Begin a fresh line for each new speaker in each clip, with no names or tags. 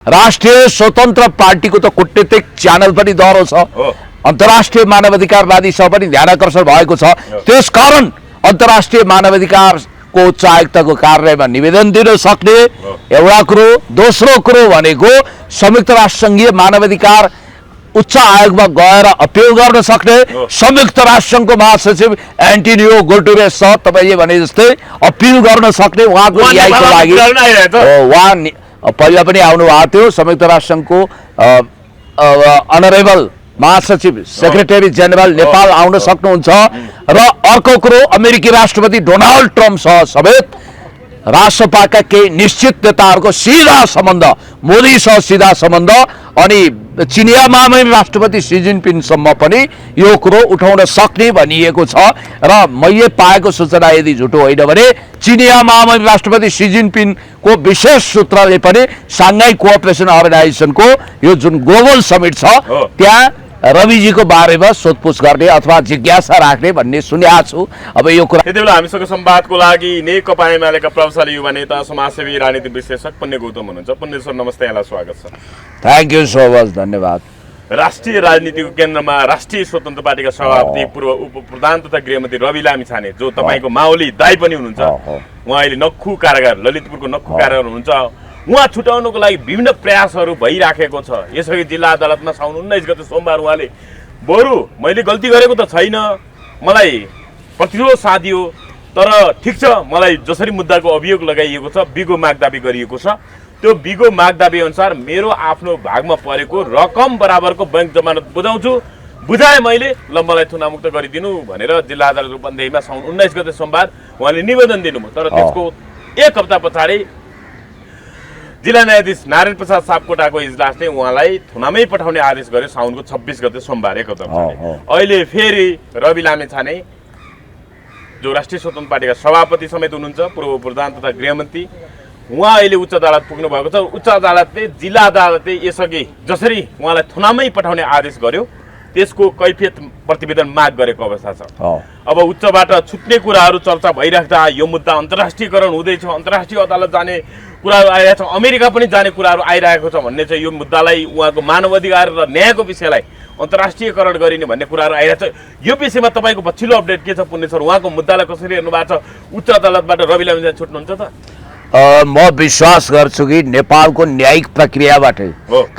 राष्ट्रिय स्वतन्त्र पार्टीको त कूटनीतिक च्यानल पनि दह्रो छ। अन्तर्राष्ट्रिय मानवाधिकारवादीसँग पनि ध्यानाकर्षण भएको छ। त्यसकारण अन्तर्राष्ट्रिय मानवाधिकारको उच्च आयुक्तको कार्यालयमा निवेदन दिन सक्ने एउटा कुरो। दोस्रो कुरो भनेको संयुक्त राष्ट्रसङ्घीय मानवाधिकार उच्च आयोगमा गएर अपिल गर्न सक्ने। संयुक्त राष्ट्रसङ्घको महासचिव एन्टोनियो गुटेरेस छ, तपाईले भने जस्तै अपिल गर्न सक्ने। उहाँको न्यायको लागि उहाँ पहिला पनि आउनु भएको थियो। संयुक्त राष्ट्रसङ्घको अनरेबल महासचिव सेक्रेटरी जेनरल नेपाल आउन सक्नुहुन्छ। र अर्को कुरो अमेरिकी राष्ट्रपति डोनाल्ड ट्रम्पसँग समेत राष्ट्रपाका केही निश्चित नेताहरूको सिधा सम्बन्ध, मोदीसँग सिधा सम्बन्ध, अनि चिनिया महामहिम राष्ट्रपति सी जिनपिङसम्म पनि यो कुरो उठाउन सक्ने भनिएको छ। र मैले पाएको सूचना यदि झुटो होइन भने चिनिया महामहिम राष्ट्रपति सी जिनपिङको विशेष सूत्रले पनि साङ्घाई कोअपरेसन अर्गनाइजेसनको यो जुन ग्लोबल समिट छ त्यहाँ रविजीको बारेमा सोधपुछ गर्ने अथवा जिज्ञासा राख्ने भन्ने सुनेको छु। अब यो कुरा
यति बेला हामीसँग संवादको लागि नेकपा एमालेका प्रभावशाली युवा नेता समाजसेवी राजनीतिक विश्लेषक पुण्य गौतम हुनुहुन्छ। पुण्य सर नमस्ते, यहाँलाई स्वागत छ।
थ्याङ्क यू सो मच, धन्यवाद।
राष्ट्रिय राजनीतिको केन्द्रमा राष्ट्रिय स्वतन्त्र पार्टीका सभापति पूर्व उप प्रधान तथा गृहमन्त्री रवि लामिछाने, जो तपाईँको माओली दाइ पनि हुनुहुन्छ, उहाँ अहिले नक्खु कारागार, ललितपुरको नक्खु कारागार हुनुहुन्छ। उहाँ छुटाउनको लागि विभिन्न प्रयासहरू भइराखेको छ। यसअघि जिल्ला अदालतमा साउन 19 गते सोमबार उहाँले बरु मैले गल्ती गरेको त छैन, मलाई प्रतिरोध साधियो, तर ठिक छ, मलाई जसरी मुद्दाको अभियोग लगाइएको छ, बिगो मागदाबी गरिएको छ, त्यो बिगो मागदाबी अनुसार मेरो आफ्नो भागमा परेको रकम बराबरको बैंक जमानत बुझाउँछु, बुझाएँ मैले, ल मलाई थुनामुक्त गरिदिनु भनेर जिल्ला अदालत रूपन्देहीमा साउन 19 गते सोमबार उहाँले निवेदन दिनुभयो। तर त्यसको एक हप्ता पछाडि जिल्ला न्यायाधीश नारायण प्रसाद सापकोटाको इजलासले उहाँलाई थुनामै पठाउने आदेश गर्यो साउनको 26 गते सोमबार, एक हप्ता पछाडि। अहिले फेरि रवि लामिछाने, जो राष्ट्रिय स्वतन्त्र पार्टीका सभापति समेत हुनुहुन्छ, पूर्व प्रधान तथा गृहमन्त्री, उहाँ अहिले उच्च अदालत पुग्नु भएको छ। उच्च अदालतले, जिल्ला अदालतले यसअघि जसरी उहाँलाई थुनामै पठाउने आदेश गर्यो त्यसको कैफियत प्रतिवेदन माग गरेको अवस्था छ। अब उच्चबाट छुट्ने कुराहरू चर्चा भइराख्दा यो मुद्दा अन्तर्राष्ट्रियकरण हुँदैछ, अन्तर्राष्ट्रिय अदालत जाने कुराहरू आइरहेको छ, अमेरिका पनि जाने कुराहरू आइरहेको छ भन्ने चाहिँ यो मुद्दालाई, उहाँको मानवाधिकार र न्यायको विषयलाई अन्तर्राष्ट्रियकरण गरिने भन्ने कुराहरू आइरहेको छ। यो विषयमा तपाईँको पछिल्लो अपडेट के छ पुण्य सर? उहाँको मुद्दालाई कसरी हेर्नु भएको छ? उच्च अदालतबाट रवि लामिछाने छुट्नुहुन्छ त?
म विश्वास गर्छु कि नेपालको न्यायिक प्रक्रियाबाट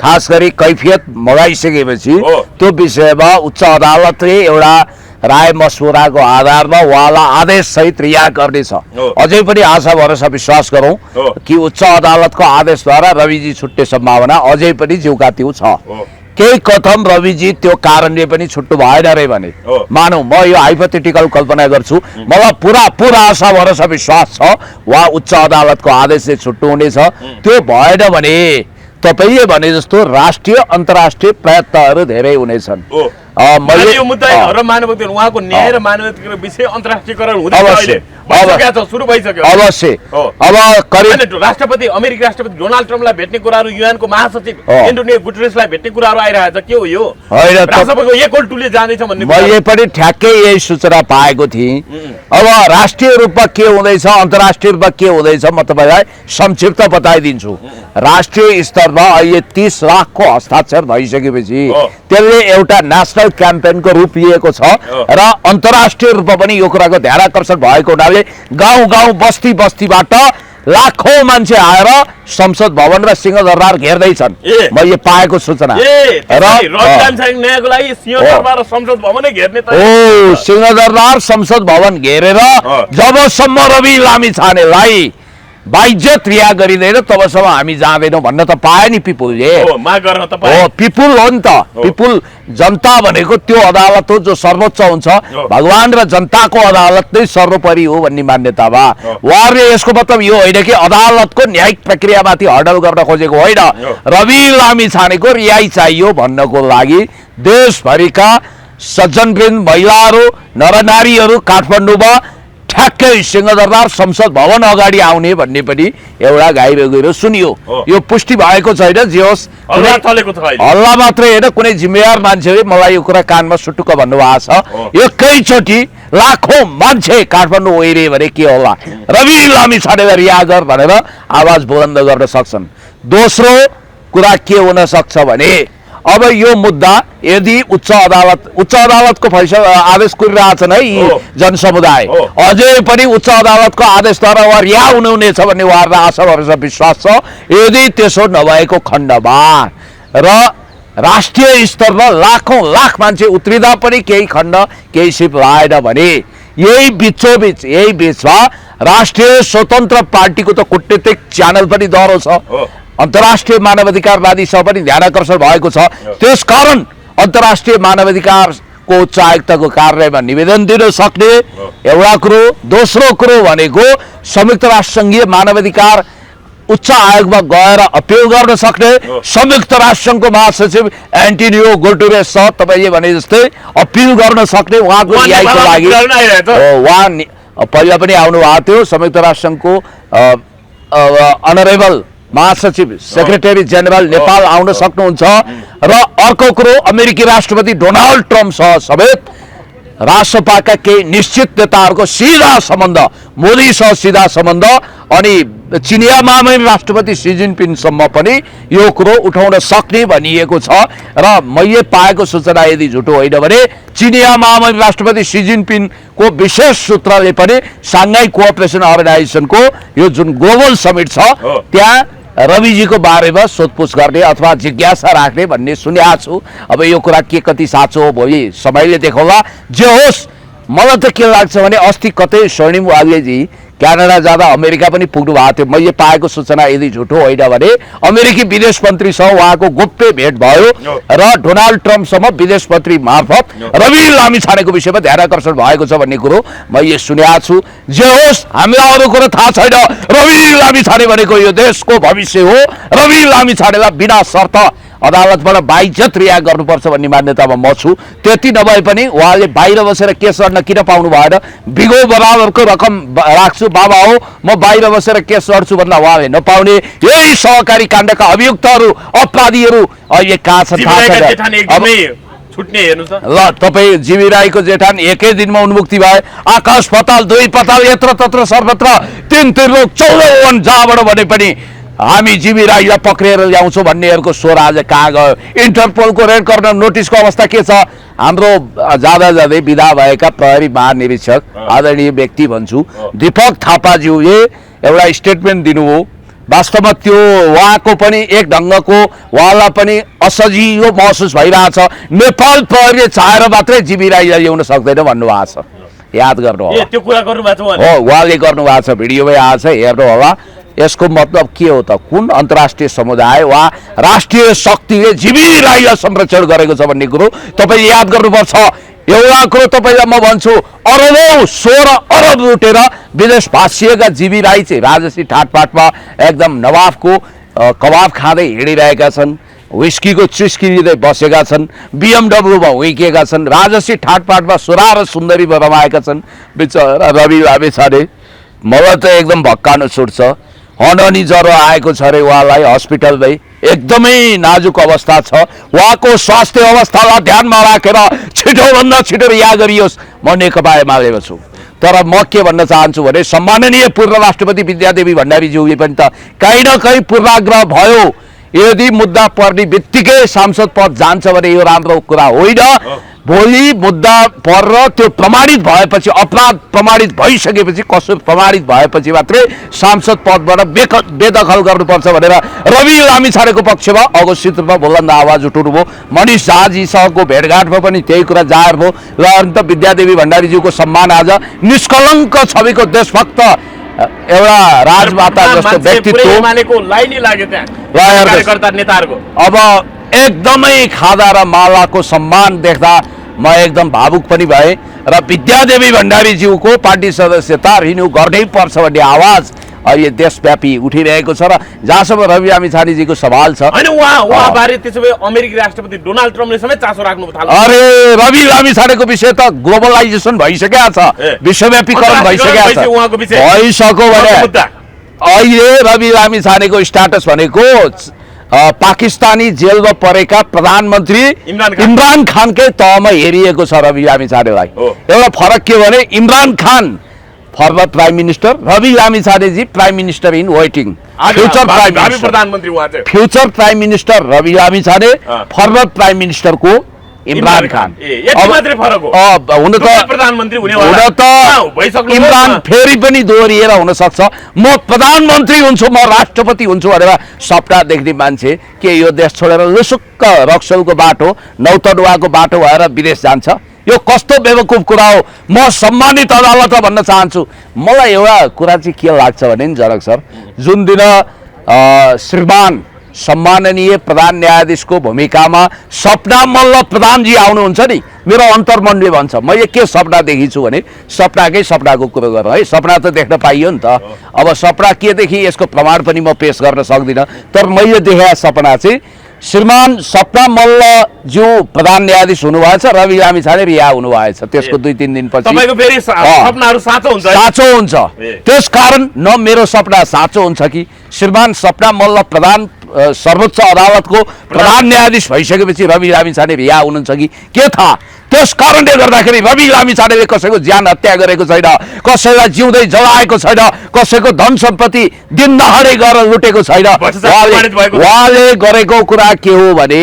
खास गरी कैफियत मगाइसकेपछि त्यो विषयमा उच्च अदालतले एउटा राय मसुराको आधारमा उहाँलाई आदेश सहित रिहा गर्नेछ। अझै पनि आशा भरोसा विश्वास गरौँ कि उच्च अदालतको आदेशद्वारा रविजी छुट्ने सम्भावना अझै पनि ज्यूका त्यू छ। केही कथम रविजी त्यो कारणले पनि छुट्नु भएन रे भने मानौ, म यो हाइपोथेटिकल कल्पना गर्छु, मलाई पूरा आशा भरोसा विश्वास छ उहाँ उच्च अदालतको आदेशले छुट्नुहुनेछ। त्यो भएन भने तपाईले भने जस्तो राष्ट्रिय अन्तर्राष्ट्रिय प्रयत्नहरू धेरै हुनेछन्।
मैले यो मुद्दा र मानवाधिकार, उहाँको न्याय र मानवाधिकार विषय अन्तर्राष्ट्रियकरण हुँदैछ, अहिले भइसक्यो, सुरु भइसक्यो अवश्य।
अब करिब
राष्ट्रपति, अमेरिकी राष्ट्रपति डोनाल्ड ट्रम्पलाई भेट्ने कुराहरू, युएनको महासचिव एन्टोनियो गुटेरेसलाई भेट्ने कुराहरू आइरहेछ, के हो यो? राष्ट्रपतिको एकल टुले जाँदैछ भन्ने
मैले पनि ठ्याक्कै यही सूचना पाएको थिएँ। अब राष्ट्रिय रूपमा के हुँदैछ, अन्तर्राष्ट्रिय रूपमा के हुँदैछ, म तपाईँलाई संक्षिप्त बताइदिन्छु। राष्ट्रिय स्तरमा अहिले 30 लाखको हस्ताक्षर भइसकेपछि त्यसले एउटा नेसनल क्याम्पेनको रूप लिएको छ। र अन्तर्राष्ट्रिय रूपमा पनि यो कुराको ध्यानाकर्षण भएको हुनाले गाउँ गाउँ बस्ती बस्तीबाट लाखौं मान्छे आएर संसद भवन र सिंहदरबार घेर्दैछन्, मैले पाएको सूचना। सिंहदरबार संसद भवन घेरेर जबसम्म रवि लामिछानेलाई बाइज्जत रिहा गरिँदैन तबसम्म हामी जाँदैनौँ भन्न त पाए नि पिपुलले। पिपुल हो नि त, पिपुल जनता भनेको त्यो अदालत हो जो सर्वोच्च हुन्छ। भगवान र जनताको अदालत नै सर्वोपरि हो भन्ने मान्यतामा उहाँहरूले यसको मतलब यो होइन कि अदालतको न्यायिक प्रक्रियामाथि हडल गर्न खोजेको होइन। रवि लामिछानेको रिहाई चाहियो भन्नको लागि देशभरिका सज्जनवृन्द, महिलाहरू, नरनारीहरू काठमाडौँमा ठ्याक्कै सिंहदरबार संसद भवन अगाडि आउने भन्ने पनि एउटा गाइरो सुनियो। यो पुष्टि भएको छैन, जे होस् हल्ला मात्रै होइन, कुनै जिम्मेवार मान्छेले मलाई यो कुरा कानमा सुटुक्क भन्नुभएको छ। एकैचोटि लाखौं मान्छे काठमाडौँ ओइरे भने के होला, रवि लामिछानेलाई रिहा गर भनेर आवाज बुलन्द गर्न सक्छन्। दोस्रो कुरा के हुन सक्छ भने अब यो मुद्दा यदि उच्च अदालतको फैसला आदेश गरिरहेछन् है यी जनसमुदाय अझै पनि उच्च अदालतको आदेशद्वारा उहाँ रिहा हुनुहुनेछ भन्ने उहाँहरूलाई आशा भरोसा विश्वास छ। यदि त्यसो नभएको खण्डमा र राष्ट्रिय स्तरमा लाख मान्छे उत्रिँदा पनि केही खण्ड केही सिप आएन भने यही बिचमा राष्ट्रिय स्वतन्त्र पार्टीको त कूटनीतिक च्यानल पनि दह्रो छ, अन्तर्राष्ट्रिय मानवाधिकारवादीसँग पनि ध्यानाकर्षण भएको छ। त्यसकारण अन्तर्राष्ट्रिय मानवाधिकारको उच्च आयुक्तको कार्यालयमा निवेदन दिन सक्ने एउटा कुरो। दोस्रो कुरो भनेको संयुक्त राष्ट्रसङ्घीय मानवाधिकार उच्च आयोगमा गएर अपिल गर्न सक्ने। संयुक्त राष्ट्रसङ्घको महासचिव एन्टोनियो गुटेरेस छ, तपाईँले भने जस्तै अपिल गर्न सक्ने उहाँको न्यायको लागि। उहाँ पहिला पनि आउनु भएको थियो। संयुक्त राष्ट्रसङ्घको अनरेबल महासचिव सेक्रेटरी जेनरल नेपाल आउन सक्नुहुन्छ। र अर्को कुरो अमेरिकी राष्ट्रपति डोनाल्ड ट्रम्पसँग समेत राष्ट्रपाका केही निश्चित नेताहरूको सिधा सम्बन्ध, मोदीसँग सिधा सम्बन्ध अनि चिनिया महामहिम राष्ट्रपति सी जिनपिङसम्म पनि यो कुरो उठाउन सक्ने भनिएको छ। र मैले पाएको सूचना यदि झुटो होइन भने चिनिया महामहिम राष्ट्रपति सी जिनपिङको विशेष सूत्रले पनि साङ्घाई कोअपरेसन अर्गनाइजेसनको यो जुन ग्लोबल समिट छ त्यहाँ रविजीको बारेमा सोधपुछ गर्ने अथवा जिज्ञासा राख्ने भन्ने सुनेको छु। अब यो कुरा के कति साँचो हो भोलि समयले देखाउला। जे होस्, मलाई त के लाग्छ भने अस्ति कतै स्वर्णिम वाग्लेजी क्यानाडा जाँदा अमेरिका पनि पुग्नु भएको थियो। मैले पाएको सूचना यदि झुटो होइन भने अमेरिकी विदेश मन्त्रीसँग उहाँको गोप्य भेट भयो र डोनाल्ड ट्रम्पसँग विदेश मन्त्री मार्फत रवि लामिछानेको विषयमा ध्यानाकर्षण भएको छ भन्ने कुरो मैले सुनेको छु। जे होस्, हामीलाई अरू कुरो थाहा छैन। रवि लामिछाने भनेको यो देशको भविष्य हो। रवि लामिछानेलाई बिना शर्त अदालतबाट बाइज्जत रिहा गर्नुपर्छ भन्ने मान्यतामा म छु। त्यति नभए पनि उहाँले बाहिर बसेर केस लड्न किन पाउनु भएन? बिगो बराबरको रकम राख्छु बाबा हो, म बाहिर बसेर केस लड्छु भन्दा उहाँले नपाउने। यही सहकारी काण्डका अभियुक्तहरू अपराधीहरू अहिले कहाँ छन् थाहा छैन। ल, तपाईँ जीवी राईको जेठान एकै दिनमा उन्मुक्ति भए। आकाश पताल दुई पताल यत्र तत्र सर्वत्र तीन लोक 14 वन जहाँबाट भने पनि हामी जीवी राईलाई पक्रेर ल्याउँछौँ भन्नेहरूको स्वर आज कहाँ गयो? इन्टरपोलको रेड कर्नर नोटिसको अवस्था के छ? हाम्रो जाँदै विदा भएका प्रहरी महानिरीक्षक आदरणीय व्यक्ति भन्छु दीपक थापाज्यूले एउटा स्टेटमेन्ट दिनुभयो। वास्तवमा त्यो उहाँको पनि एक ढङ्गको उहाँलाई पनि असजिलो महसुस भइरहेछ। नेपाल प्रहरीले चाहेर मात्रै जीवी राईलाई ल्याउन सक्दैन भन्नुभएको छ। याद गर्नु होला,
त्यो कुरा गर्नुभएको छ
हो, उहाँले गर्नुभएको छ, भिडियोमै आएको छ, हेर्नु होला। यसको मतलब के हो त? कुन अन्तर्राष्ट्रिय समुदाय वा राष्ट्रिय शक्तिले जीवी राईलाई संरक्षण गरेको छ भन्ने कुरो तपाईले याद गर्नुपर्छ। एउटा कुरो तपाईलाई म भन्छु, अरबौं 16 अरब लुटेर विदेश भासिएका जीवी राई चाहिँ राजसी ठाटपाटमा एकदम नवाबको कबाब खाँदै हिँडिरहेका छन्, विस्कीको चुस्की लिँदै बसेका छन्, BMW मा हुइकेका छन्, राजसी ठाटपाटमा सुरा र सुन्दरी रमाएका छन्। बिचरा रवि लामिछाने मलाई त एकदम भक्कानो छुट्छ। हननी ज्वरो आएको छ अरे उहाँलाई हस्पिटलमै, एकदमै नाजुक अवस्था छ। उहाँको स्वास्थ्य अवस्थालाई ध्यानमा राखेर छिटोभन्दा छिटो रिहा गरियोस् म नेकपा एमालेमा छु। तर म के भन्न चाहन्छु भने सम्माननीय पूर्व राष्ट्रपति विद्यादेवी भण्डारीज्यूले पनि त कहीँ न कहीँ पूर्वाग्रह भयो। यदि मुद्दा पर्ने बित्तिकै सांसद पद जान्छ भने यो राम्रो कुरा होइन। भोलि मुद्दा परेर त्यो प्रमाणित भएपछि, अपराध प्रमाणित भइसकेपछि, कसुर प्रमाणित भएपछि मात्रै सांसद पदबाट बेदखल गर्नुपर्छ भनेर रवि लामिछानेको पक्षमा अघोषित रूपमा बुलन्द आवाज उठाउनुभयो। मनिष झाजीसँगको भेटघाटमा पनि त्यही कुरा जाहेर भयो। र अन्त विद्यादेवी भण्डारीज्यूको सम्मान आज निष्कलङ्क छविको देशभक्त एउटा राजमाता जस्तो व्यक्तित्व अब एकदमै खादा र मालाको सम्मान देख्दा म एकदम भावुक पनि भएँ। र विद्यादेवी भण्डारीज्यूको पार्टी सदस्यता रिन्यू गर्नै पर्छ भन्ने आवाज अहिले देशव्यापी उठिरहेको छ। र जहाँसम्म रवि लामिछानेजीको सवाल छ,
उहाँबारे त्यसो भए अमेरिकी राष्ट्रपति डोनाल्ड ट्रम्पले समेत चासो राख्नु थाल्यो।
अरे रवि लामिछानेको विषय त ग्लोबलाइजेसन भइसकेको छ, विश्वव्यापीकरण भइसक्यो भने अहिले रवि लामिछानेको स्ट्याटस भनेको पाकिस्तानी जेलमा परेका प्रधानमन्त्री इमरान खानकै तहमा हेरिएको छ रवि लामिछानेलाई। एउटा फरक के भने Imran Khan former prime minister Rabi लामिछानेजी prime minister in waiting future prime
भावी
मिनिस्टर
प्रधानमन्त्री उहाँ चाहिँ
future prime minister Rabi Lamichhane former prime मिनिस्टरको इमरान खान
यति मात्रै फरक हो
हुन त
प्रधानमन्त्री हुने
इमरान फेरि पनि दोहोरिएर हुन सक्छ म प्रधानमन्त्री हुन्छु म राष्ट्रपति हुन्छु भनेर सपना देख्ने मान्छे के यो देश छोडेर लुसुक्क रक्सौलको बाटो नौतडुवाको बाटो भएर विदेश जान्छ यो कस्तो बेवकुफ कुरा हो म सम्मानित अदालत भन्न चाहन्छु मलाई एउटा कुरा चाहिँ के लाग्छ भने नि जनक सर जुन दिन श्रीमान सम्माननीय प्रधान न्यायाधीशको भूमिकामा सपना मल्ल प्रधानजी आउनुहुन्छ नि मेरो अन्तर्मनले भन्छ मैले के सपना देखेछु भने सपनाको कुरो गरेँ है सपना त देख्न पाइयो नि त अब सपना के देखि यसको प्रमाण पनि म पेश गर्न सक्दिनँ तर मैले देखेको सपना चाहिँ श्रीमान सपना मल्ल ज्यू प्रधान न्यायाधीश हुनुभएछ रवि लामिछाने रिहा हुनुभएछ त्यसको 2-3 दिनपछि
तपाईको फेरि सपनाहरु साँचो हुन्छ
त्यसकारण न मेरो सपना साँचो हुन्छ कि श्रीमान सपना मल्ल प्रधान सर्वोच्च अदालतको प्रधान न्यायाधीश भइसकेपछि रवि लामिछाने रिहा हुनुहुन्छ कि के थाहा त्यस कारणले गर्दाखेरि रवि लामिछानेले कसैको ज्यान हत्या गरेको छैन कसैलाई जिउँदै जलाएको छैन कसैको धन सम्पत्ति दिन नहरै गरेर लुटेको छैन उहाँले गरेको कुरा के हो भने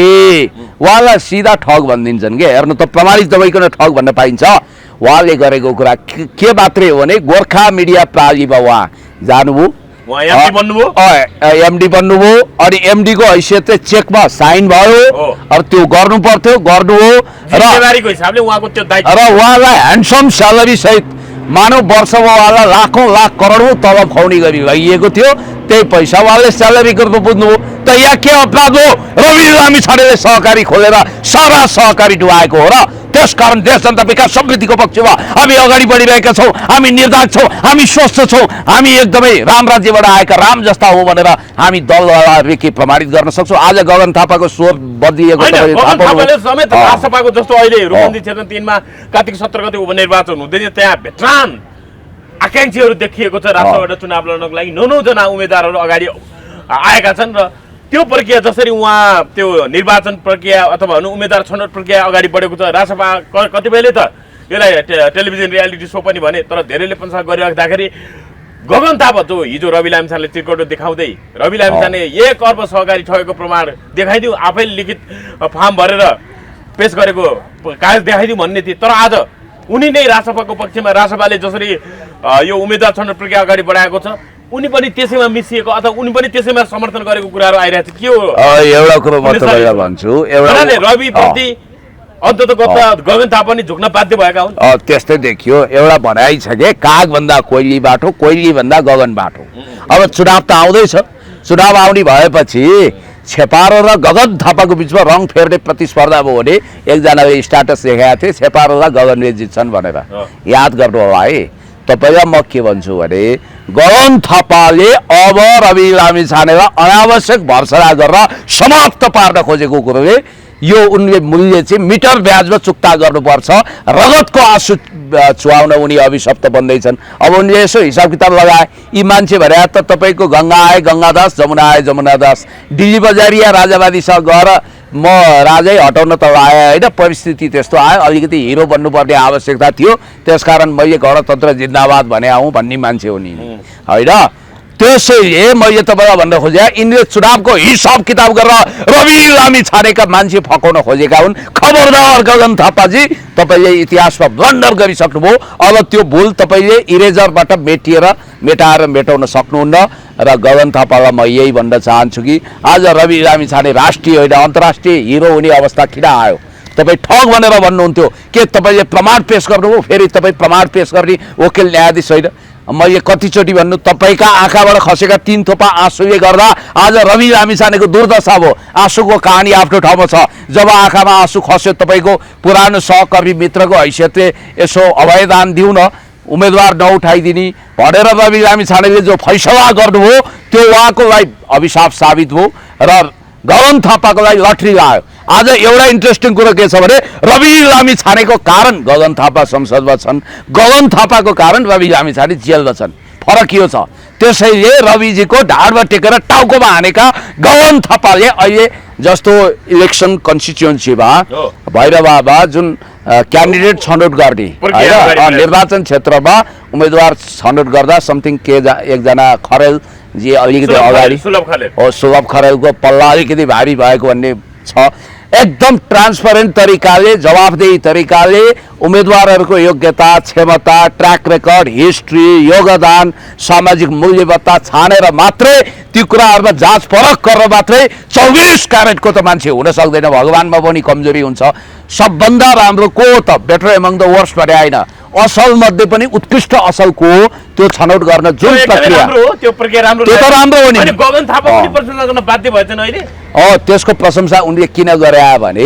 उहाँलाई सिधा ठग भनिदिन्छन् के हेर्नु त प्रमाणित दबाइकन ठग भन्न पाइन्छ उहाँले गरेको कुरा के मात्रै हो भने गोर्खा मिडिया प्रालीमा उहाँ जानुभयो एमडी बन्नुभयो अनि एमडी को हैसियत चाहिँ चेकमा साइन भयो अब त्यो गर्नु पर्थ्यो गर्नु हो र उहाँलाई ह्यान्डसम स्यालेरी सहित मानव वर्षमा उहाँलाई लाख करोडौं तलब खुवाउने गरी लगिएको थियो त्यही पैसा उहाँले स्यालेरी गर्नु बुझ्नुभयो त यहाँ के अपराध हो रवि लामिछानेले सहकारी खोलेर सारा सहकारी डुबाएको हो र त्यसकारण देश जनता विकास समृद्धिको पक्षमा हामी अगाडि बढिरहेका छौँ हामी निर्धारित छौँ हामी स्वस्थ छौँ हामी एकदमै राम राज्यबाट आएका राम जस्ता हो भनेर हामी दललाई के प्रमाणित गर्न सक्छौँ आज गगन थापाको स्वर बदलिएको
समेत राष्ट्रपाको जस्तो अहिले रूपन्दी क्षेत्र 3 मा कार्तिक 17 गते उपनिर्वाचन हुँदैन त्यहाँ भेटरान आकांक्षीहरू देखिएको छ राष्ट्रबाट चुनाव लड्नको लागि 9 जना उम्मेदवारहरू अगाडि आएका छन् र त्यो प्रक्रिया जसरी उहाँ त्यो निर्वाचन प्रक्रिया अथवा उम्मेदवार छनौट प्रक्रिया अगाडि बढेको छ राष्ट्रपा कतिपयले त यसलाई टेलिभिजन रियालिटी सो पनि भने तर धेरैले प्रशंसा गरिराख्दाखेरि गगन थापा जो हिजो रवि लामिछानेले चिरकोट देखाउँदै रवि लामिछाने 1 अर्ब सहकारी ठगेको प्रमाण देखाइदियो आफैले लिखित फर्म भरेर पेश गरेको कागज देखाइदियो भन्ने थियो तर आज उनी नै राष्ट्रपाको पक्षमा राष्ट्रपाले जसरी यो उम्मेदवार छनौट प्रक्रिया अगाडि बढाएको छ उनी पनि त्यसैमा मिसिएको अथवा उनी पनि त्यसैमा समर्थन गरेको कुराहरू आइरहेको छ के हो
एउटा कुरो म तपाईलाई भन्छु एउटा
रवि प्रति अन्ततः गगन थापा पनि झुक्न बाध्य भएका हुन्
त्यस्तै देखियो एउटा भनाइ छ के काग भन्दा कोइली बाटो कोइली भन्दा गगन बाटो अब चुनाव त आउँदैछ चुनाव आउने भएपछि छेपारो र गगन थापाको बिचमा रङ फेर्ने प्रतिस्पर्धा भयो भने एकजनाले स्ट्याटस देखाएको थियो छेपारो र गगनले जित्छन् भनेर याद गर्नु होला है तपाईलाई म के भन्छु भने गगन थापाले अब रवि लामिछानेलाई अनावश्यक भर्सना गरेर समाप्त पार्न खोजेको कुरोले यो उनले मूल्य चाहिँ मिटर ब्याजमा चुक्ता गर्नुपर्छ रगतको आँसु चुहाउन उनी अभिशप्त बन्दैछन् अब उनले यसो हिसाब किताब लगाए यी मान्छे भने त तपाईँको गङ्गा आए गङ्गादास जमुना आए जमुनादास दिल्ली बजारिया राजावादीसँग गएर म राजै हटाउन त आए होइन परिस्थिति त्यस्तो आयो अलिकति हिरो बन्नुपर्ने आवश्यकता थियो त्यसकारण मैले गणतन्त्र जिन्दाबाद भने आउँ भन्ने मान्छे हो नि होइन त्यसैले मैले तपाईँलाई भन्न खोजे यिनले चुनावको हिसाब किताब गरेर रवि लामिछानेका मान्छे फकाउन खोजेका हुन् खबरदार गगन थापाजी तपाईँले इतिहासमा ब्लन्डर गरिसक्नुभयो अब त्यो भुल तपाईँले इरेजरबाट मेटाएर मेटाउन सक्नुहुन्न र गगन थापालाई म यही भन्न चाहन्छु कि आज रवि लामिछाने राष्ट्रिय होइन अन्तर्राष्ट्रिय हिरो हुने अवस्था किन आयो तपाईँ ठग भनेर भन्नुहुन्थ्यो के तपाईँले प्रमाण पेश गर्नुभयो फेरि तपाईँ प्रमाण पेश गर्ने वकिल न्यायाधीश होइन मैले कतिचोटि भन्नु तपाईँका आँखाबाट खसेका 3 थोपा आँसुले गर्दा आज रवि लामिछानेको दुर्दशा भयो आँसुको कहानी आफ्नो ठाउँमा छ जब आँखामा आँसु खस्यो तपाईँको पुरानो सहकर्मी मित्रको हैसियतले यसो अभयदान दिउँ न उम्मेदवार नउठाइदिने भनेर रवि लामिछानेले जो फैसला गर्नुभयो त्यो उहाँको लागि अभिशाप साबित भयो र गगन थापाको लागि लटरी लाग्यो आज एउटा इन्ट्रेस्टिङ कुरो के छ भने रवि लामिछानेको कारण गगन थापा संसदमा छन् गगन थापाको कारण रवि लामिछाने जेलमा छन् फरक यो छ। त्यसैले रविजीको ढाडमा टेकेर टाउकोमा हानेका गगन थापाले अहिले जस्तो इलेक्सन कन्स्टिट्युएन्सीमा भैरवाबा जुन क्यान्डिडेट छनौट गर्ने होइन निर्वाचन क्षेत्रमा उम्मेदवार छनौट गर्दा समथिङ एकजना खरेल जी अलिकति अगाडि सुलभ खरेलको पल्ला अलिकति भारी भएको भन्ने छ। एकदम ट्रान्सपरेन्ट तरिकाले जवाफदेही तरिकाले उम्मेदवारहरूको योग्यता क्षमता ट्र्याक रेकर्ड हिस्ट्री योगदान सामाजिक मूल्यवत्ता छानेर मात्रै ती कुराहरूमा जाँच परख गरेर मात्रै 24 क्यारेटको त मान्छे हुन सक्दैन। भगवानमा पनि कमजोरी हुन्छ। सबभन्दा राम्रो को त बेटर एमङ द वर्स्ट भने होइन असल मध्ये पनि उत्कृष्ट असल को त्यो छनौट गर्न जुन प्रक्रिया
त्यो राम्रो
हो नि
गगन थापा पनि प्रशंसा गर्न बाध्य भएछन् अहिले।
त्यसको प्रशंसा उनले किन गरे भने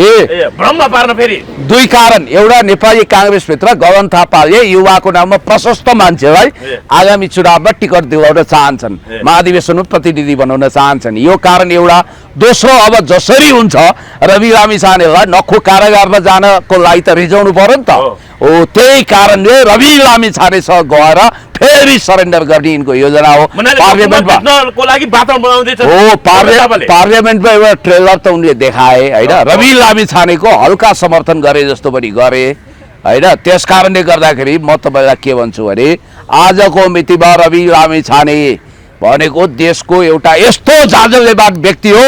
भ्रममा पार्न फेरि
दुई कारण। एउटा नेपाली कांग्रेसभित्र गगन थापाले युवाको नाममा प्रशस्त मान्छेलाई आगामी चुनावमा टिकट दिलाउन चाहन्छन् महाधिवेशनमा प्रतिनिधि बनाउन चाहन्छन् यो कारण एउटा। दोस्रो अब जसरी हुन्छ रवि लामिछानेलाई नखो कारागारमा जानको लागि त रिजाउनु पर्यो नि त। त्यही कारणले रवि लामिछानेसँग गएर फेरि सरेन्डर गर्ने यिनको योजना हो। पार्लियामेन्टमा एउटा ट्रेलर त उनले देखाए होइन रवि लामिछानेको हल्का समर्थन गरे जस्तो पनि गरे होइन। त्यस कारणले गर्दाखेरि म तपाईँलाई के भन्छु भने आजको मितिमा रवि लामिछाने भनेको देशको एउटा यस्तो जाजल्यवान व्यक्ति हो।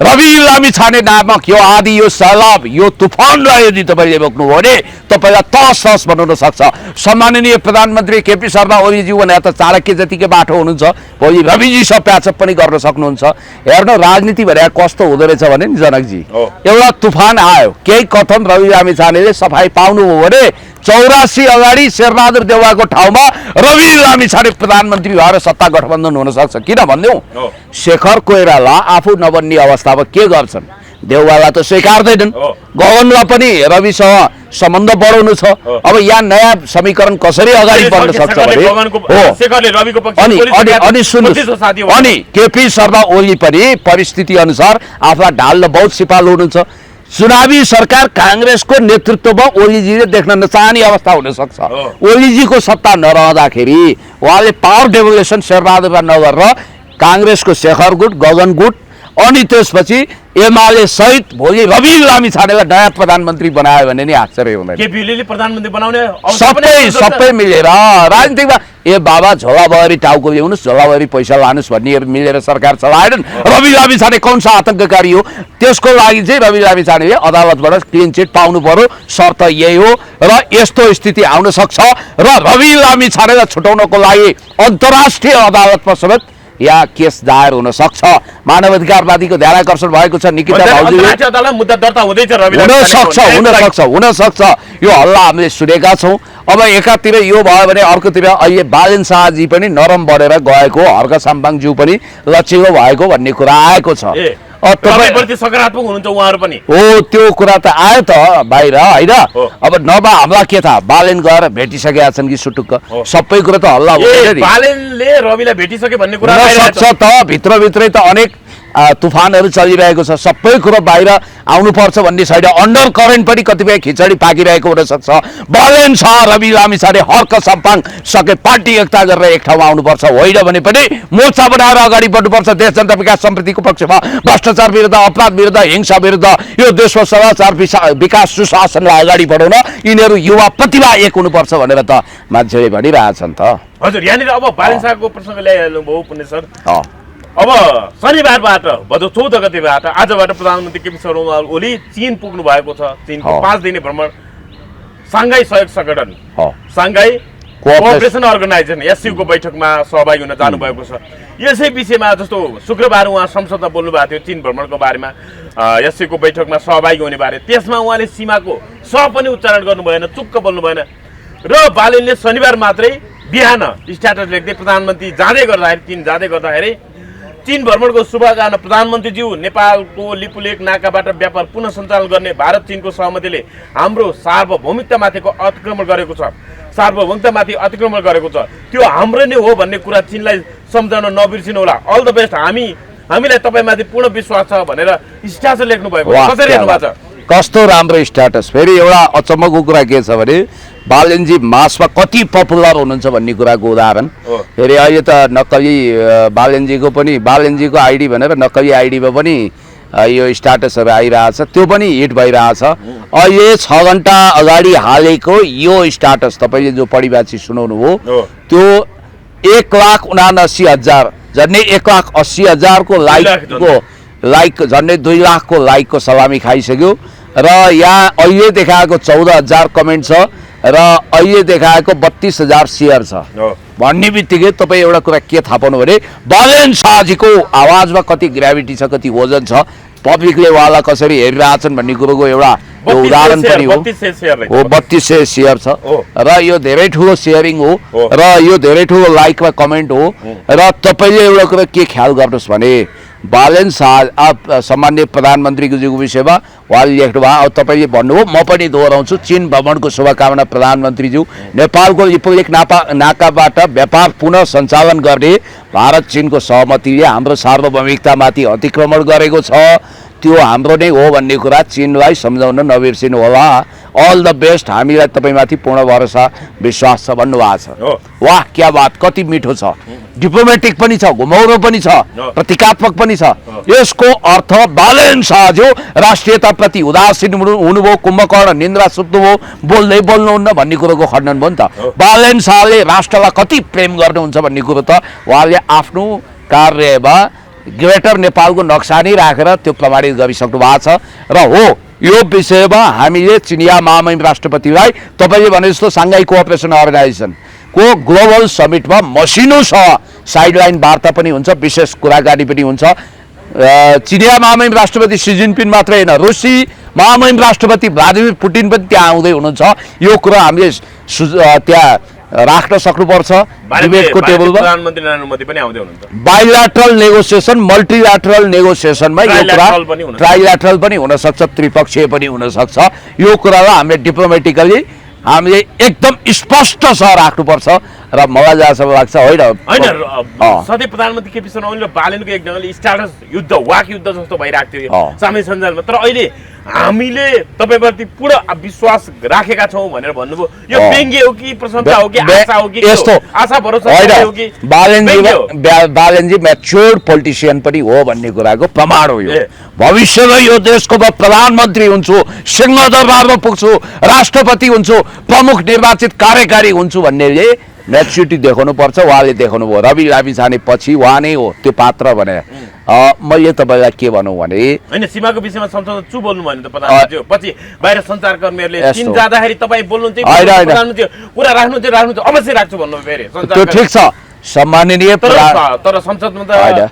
रवि लामिछाने नामक यो आदि यो सैलाब यो तुफानलाई यदि तपाईँले बोक्नु हो भने तपाईँलाई तहस तहस बनाउन सक्छ। सम्माननीय प्रधानमन्त्री केपी शर्मा ओलीज्यू भने त चाणक्य जतिकै बाटो हुनुहुन्छ भोलि रविजीसँग प्याचअप पनि गर्न सक्नुहुन्छ। हेर्नु राजनीति भने कस्तो हुँदो रहेछ भने नि जनकजी एउटा तुफान आयो केही कथन रवि लामिछानेले सफाई पाउनु हो भने 84 अगाडि शेरबहादुर देउवाको ठाउँमा रवि लामिछाने प्रधानमन्त्री भएर सत्ता गठबन्धन हुन सक्छ। किन भन्दैनौ शेखर कोइराला आफू नबन्ने अवस्थामा के गर्छन् देउवालाई त स्वीकार्दैनन् गगनलाई पनि रविसँग सम्बन्ध बढाउनु छ। अब यहाँ नयाँ समीकरण कसरी अगाडि बढ्न सक्छ भने अनि केपी शर्मा ओली पनि परिस्थिति अनुसार आफूलाई ढाल्न बहुत सिपालु हुनुहुन्छ। चुनावी सरकार कांग्रेसको नेतृत्वमा ओलीजीले देख्न नचाहने अवस्था हुन सक्छ। ओलीजीको सत्ता नरहँदाखेरि उहाँले पावर डेभोल्युसन शेरबहादुरमा नगरेर कांग्रेसको शेखर गुट गगन गुट अनि त्यसपछि एमाले सहित भोलि रवि लामिछानेलाई नयाँ प्रधानमन्त्री बनायो भने नि आश्चर्य हुँदैन।
केपीले प्रधानमन्त्री बनाउने
सबै मिलेर राजनीतिमा बाबा झोलाबहरी टाउको ल्याउनुहोस् झोलाबहरी पैसा लानुहोस् भन्ने मिलेर सरकार चलाएनन्। रवि लामिछाने कौन सा आतंककारी हो त्यसको लागि चाहिँ रवि लामिछानेले अदालतबाट क्लिन चिट पाउनु पर्यो शर्त यही हो र यस्तो स्थिति आउन सक्छ र रवि लामिछानेलाई छुटाउनको लागि अन्तर्राष्ट्रिय अदालतमा समेत या केस दायर हुन सक्छ। मानवाधिकारवादीको ध्यानाकर्षण भएको छ निकिता भाउजूले
मुद्दा दर्ता हुँदैछ
हुन सक्छ यो हल्ला हामीले सुनेका छौँ। अब एकातिर यो भयो भने अर्कोतिर अहिले बालेन शाहजी पनि नरम बढेर गएको हर्क साम्पाङज्यू पनि लचिलो भएको भन्ने कुरा आएको छ।
सकारात्मक हुनुहुन्छ उहाँहरू पनि
हो त्यो कुरा त आयो त बाहिर होइन। अब नभए हामीलाई के थाहा बालेन गएर भेटिसकेका छन् कि सुटुक्क सबै कुरा त हल्ला हुँदैन नि।
बालेनले रविलाई भेटिसके भन्ने कुरा
सक्छ त भित्रभित्रै त अनेक तुफानहरू चलिरहेको छ सबै कुरो बाहिर आउनुपर्छ भन्ने छैन। अन्डर करेन्ट पनि कतिपय खिचडी पाकिरहेको हुनसक्छ। बालेन शाह रवि लामिछाने हर्क साम्पाङ सके पार्टी एकता गरेर एक ठाउँमा आउनुपर्छ होइन भने पनि मोर्चा बनाएर अगाडि बढ्नुपर्छ। देश जनता विकास समितिको पक्षमा भ्रष्टाचार विरुद्ध अपराध विरुद्ध हिंसा विरुद्ध यो देशको सदाचार विकास सुशासनलाई अगाडि बढाउन यिनीहरू युवा प्रतिभा एक हुनुपर्छ भनेर त मान्छेले भनिरहेछन् त।
हजुर यहाँनिर अब बालेन शाहको प्रसङ्ग ल्याइहाल्नु भयो पुण्य सर। अब शनिबारबाट भदौ 14 गतेबाट आजबाट प्रधानमन्त्री केपी शर्मा ओली चीन पुग्नु भएको छ। चीनको 5 दिने भ्रमण साङ्घाई सहयोग संगठन साङ्घाई कोअपरेसन अर्गनाइजेसन एससीओको बैठकमा सहभागी हुन जानुभएको छ। यसै विषयमा जस्तो शुक्रबार उहाँ संसदमा बोल्नु भएको थियो चीन भ्रमणको बारेमा एससीओको बैठकमा सहभागी हुने बारे त्यसमा उहाँले सीमाको स पनि उच्चारण गर्नु भएन चुक्क बोल्नु भएन र बालेनले शनिबार मात्रै बिहान स्ट्याटस लेख्दै प्रधानमन्त्री जाँदै गर्दाखेरि चीन जाँदै गर्दाखेरि चीन भ्रमणको शुभकामना प्रधानमन्त्रीज्यू नेपालको लिपुलेक नाकाबाट व्यापार पुनः सञ्चालन गर्ने भारत चीनको सहमतिले हाम्रो सार्वभौमिकतामाथिको अतिक्रमण गरेको छ सार्वभौमिकतामाथि अतिक्रमण गरेको छ त्यो हाम्रो नै हो भन्ने कुरा चीनलाई सम्झाउन नबिर्सिनु होला। अल द बेस्ट हामीलाई तपाईमाथि पूर्ण विश्वास छ भनेर स्ट्याटस लेख्नु भएको कसरी हेर्नु भएको छ
कस्तो राम्रो स्ट्याटस। फेरि एउटा अचम्मको कुरा के छ भने बालेनजी मासमा कति पपुलर हुनुहुन्छ भन्ने कुराको उदाहरण फेरि अहिले त नक्कली बालेनजीको आइडी भनेर नक्कली आइडीमा पनि यो स्ट्याटसहरू आइरहेछ, त्यो पनि हिट भइरहेछ। अहिले 6 घन्टा अगाडि हालेको यो स्ट्याटस तपाईँले जो पढिबाची सुनाउनु हो त्यो 1,79,000 झन्डै 1,80,000 को लाइक झन्डै 2 लाखको लाइकको सलामी खाइसक्यो र यहाँ अहिले देखाएको 14,000 कमेन्ट छ र अहिले देखाएको 32,000 सेयर छ भन्ने बित्तिकै तपाईँ एउटा कुरा के थाहा पाउनु भने बालेन शाहजीको आवाजमा कति ग्राभिटी छ, कति वजन छ, पब्लिकले उहाँलाई कसरी हेरिरहेछन् भन्ने कुरोको एउटा उदाहरण पनि हो। 3200 सेयर छ र यो धेरै ठुलो सेयरिङ हो र यो धेरै ठुलो लाइक वा कमेन्ट हो। र तपाईँले एउटा कुरा के ख्याल गर्नुहोस् भने बालेन शाह सामान्य प्रधानमन्त्रीको विषयमा उहाँले लेख्नुभयो। अब तपाईँले भन्नुभयो, म पनि दोहोऱ्याउँछु, चीन भ्रमणको शुभकामना प्रधानमन्त्रीज्यू। नेपालको लिपुलेख नाकाबाट व्यापार पुनः सञ्चालन गर्ने भारत चीनको सहमतिले हाम्रो सार्वभौमिकतामाथि अतिक्रमण गरेको छ, त्यो हाम्रो नै हो भन्ने कुरा चीनलाई सम्झाउन नबिर्सिनु होला। अल द बेस्ट, हामीलाई तपाईँमाथि पूर्ण भरोसा विश्वास छ भन्नुभएको छ। वाह, क्या बात, कति मिठो छ, डिप्लोमेटिक पनि छ, घुमाउरो पनि छ, प्रतीकात्मक पनि छ। यसको अर्थ बालेन शाहज्यू राष्ट्रियताप्रति उदासीन हुनुभयो, कुम्भकर्ण निन्द्रा सुत्नुभयो, बोल्दै बोल्नुहुन्न भन्ने कुरोको खण्डन भयो नि त। बालेन शाहले राष्ट्रलाई कति प्रेम गर्नुहुन्छ भन्ने कुरो त उहाँले आफ्नो कार्यमा ग्रेटर नेपालको नक्सा नै राखेर त्यो प्रमाणित गरिसक्नु भएको छ। र हो, यो विषयमा हामीले चिनिया महामहिम राष्ट्रपतिलाई तपाईँले भने जस्तो साङ्घाई कोअपरेसन अर्गनाइजेसनको ग्लोबल समिटमा मसिनोसँग साइडलाइन वार्ता पनि हुन्छ, विशेष कुराकानी पनि हुन्छ। चिनिया महामहिम राष्ट्रपति सी जिनपिङ मात्रै होइन, रुसी महामहिम राष्ट्रपति भ्लादिमिर पुटिन पनि त्यहाँ आउँदै हुनुहुन्छ। यो कुरा हामीले त्यहाँ राख्न सक्नुपर्छ डिबेटको टेबलमा।
प्रधानमन्त्री नरेन्द्र मोदी पनि आउँदै हुनुहुन्छ।
बाइल्याटरल नेगोसिएसन, मल्टिल्याटरल नेगोसिएसनमा यो कुरा ट्राइल्याटरल पनि हुन सक्छ, त्रिपक्षीय पनि हुन सक्छ। यो कुरालाई हामीले डिप्लोमेटिकली हामीले एकदम स्पष्टसँग राख्नुपर्छ र मलाई जहाँसम्म लाग्छ होइन
सधैँ प्रधानमन्त्री केपी शर्मा ओलीले बालेनको एक ढङ्गले स्ट्याटस युद्ध वाक युद्ध जस्तो भइरहेको थियो सामाजिक सञ्जालमा, तर अहिले हामीले तपाईँप्रति पूर्ण विश्वास राखेका छौँ भनेर भन्नुभयो। यो व्यङ्ग्य हो कि प्रशंसा हो कि आशा हो कि यस्तो आशा भरोसा हो कि?
बालेनजी म्याच्योर्ड पोलिटिसियन पनि हो भन्ने कुराको प्रमाण हो यो। भविष्यमा यो देशको म प्रधानमन्त्री हुन्छु, सिंहदरबारमा पुग्छु, राष्ट्रपति हुन्छु, प्रमुख निर्वाचित कार्यकारी हुन्छु भन्नेले म्याच्युरिटी देखाउनु पर्छ। उहाँले देखाउनु भयो। रवि लामिछाने पछि उहाँ नै हो त्यो पात्र भने। मैले तपाईँलाई के भनौँ भने
होइन, सीमाको विषयमा संसदमा चु बोल्नु भयो नि त प्रधानमन्त्री, पछि बाहिर सञ्चारकर्मीहरूले चीन जाँदाखेरि तपाईँ बोल्नुहुन्छ प्रधानमन्त्री कुरा राख्नुहुन्छ अवश्य राख्छु भन्नुभयो फेरि।
त्यो ठिक छ, सम्माननीय,
तर संसदमा त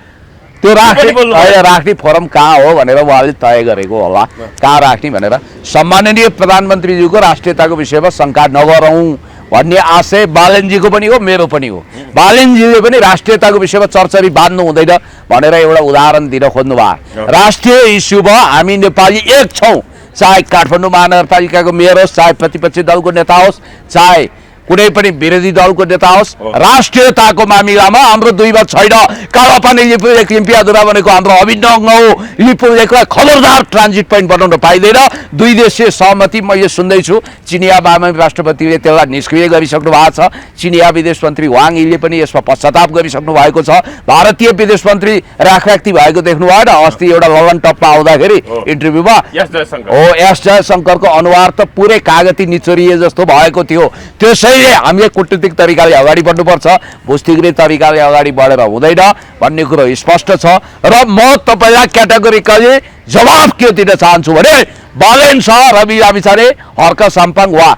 त्यो राख्ने फोरम कहाँ हो भनेर उहाँले तय गरेको होला, कहाँ राख्ने भनेर। सम्माननीय प्रधानमन्त्रीज्यूको राष्ट्रियताको विषयमा शङ्का नगरौँ भन्ने आशय बालेनजीको पनि हो, मेरो पनि हो। बालेनजीले पनि राष्ट्रियताको विषयमा चर्चरी बाँध्नु हुँदैन भनेर एउटा उदाहरण दिन खोज्नु भयो। राष्ट्रिय इस्युमा हामी नेपाली एक छौँ, चाहे काठमाडौँ महानगरपालिकाको मेयर होस्, चाहे प्रतिपक्षी दलको नेता होस्, चाहे कुनै पनि विरोधी दलको नेता होस्, राष्ट्रियताको मामिलामा हाम्रो दुईमा छैन। कालापानी लिपुलेख लिम्पियाधुरा भनेको हाम्रो अभिन्न अङ्ग हो। लिपुलेखलाई खबरदार ट्रान्जिट पोइन्ट बनाउन पाइँदैन। 2 देशीय सहमति मैले सुन्दैछु, चिनिया महामहिम राष्ट्रपतिले त्यसलाई निष्क्रिय गरिसक्नु भएको छ। चिनिया विदेश मन्त्री वाङ यीले पनि यसमा पश्चाताप गरिसक्नु भएको छ। भारतीय विदेश मन्त्री राखराख्ती भएको देख्नु भएन अस्ति एउटा ललन टपमा आउँदाखेरि इन्टरभ्यूमा एस जयशङ्करको अनुहार त पुरै कागती निचोरिए जस्तो भएको थियो। त्यसैले हामीले कूटनीतिक तरिकाले अगाडि बढ्नुपर्छ, भुस्तिग्री तरिकाले अगाडि बढेर हुँदैन भन्ने कुरो स्पष्ट छ। र म तपाईँलाई क्याटेगोरिकली जवाब के दिन चाहन्छु भने बालेन शाह, रवि लामिछाने, हर्क साम्पाङ वा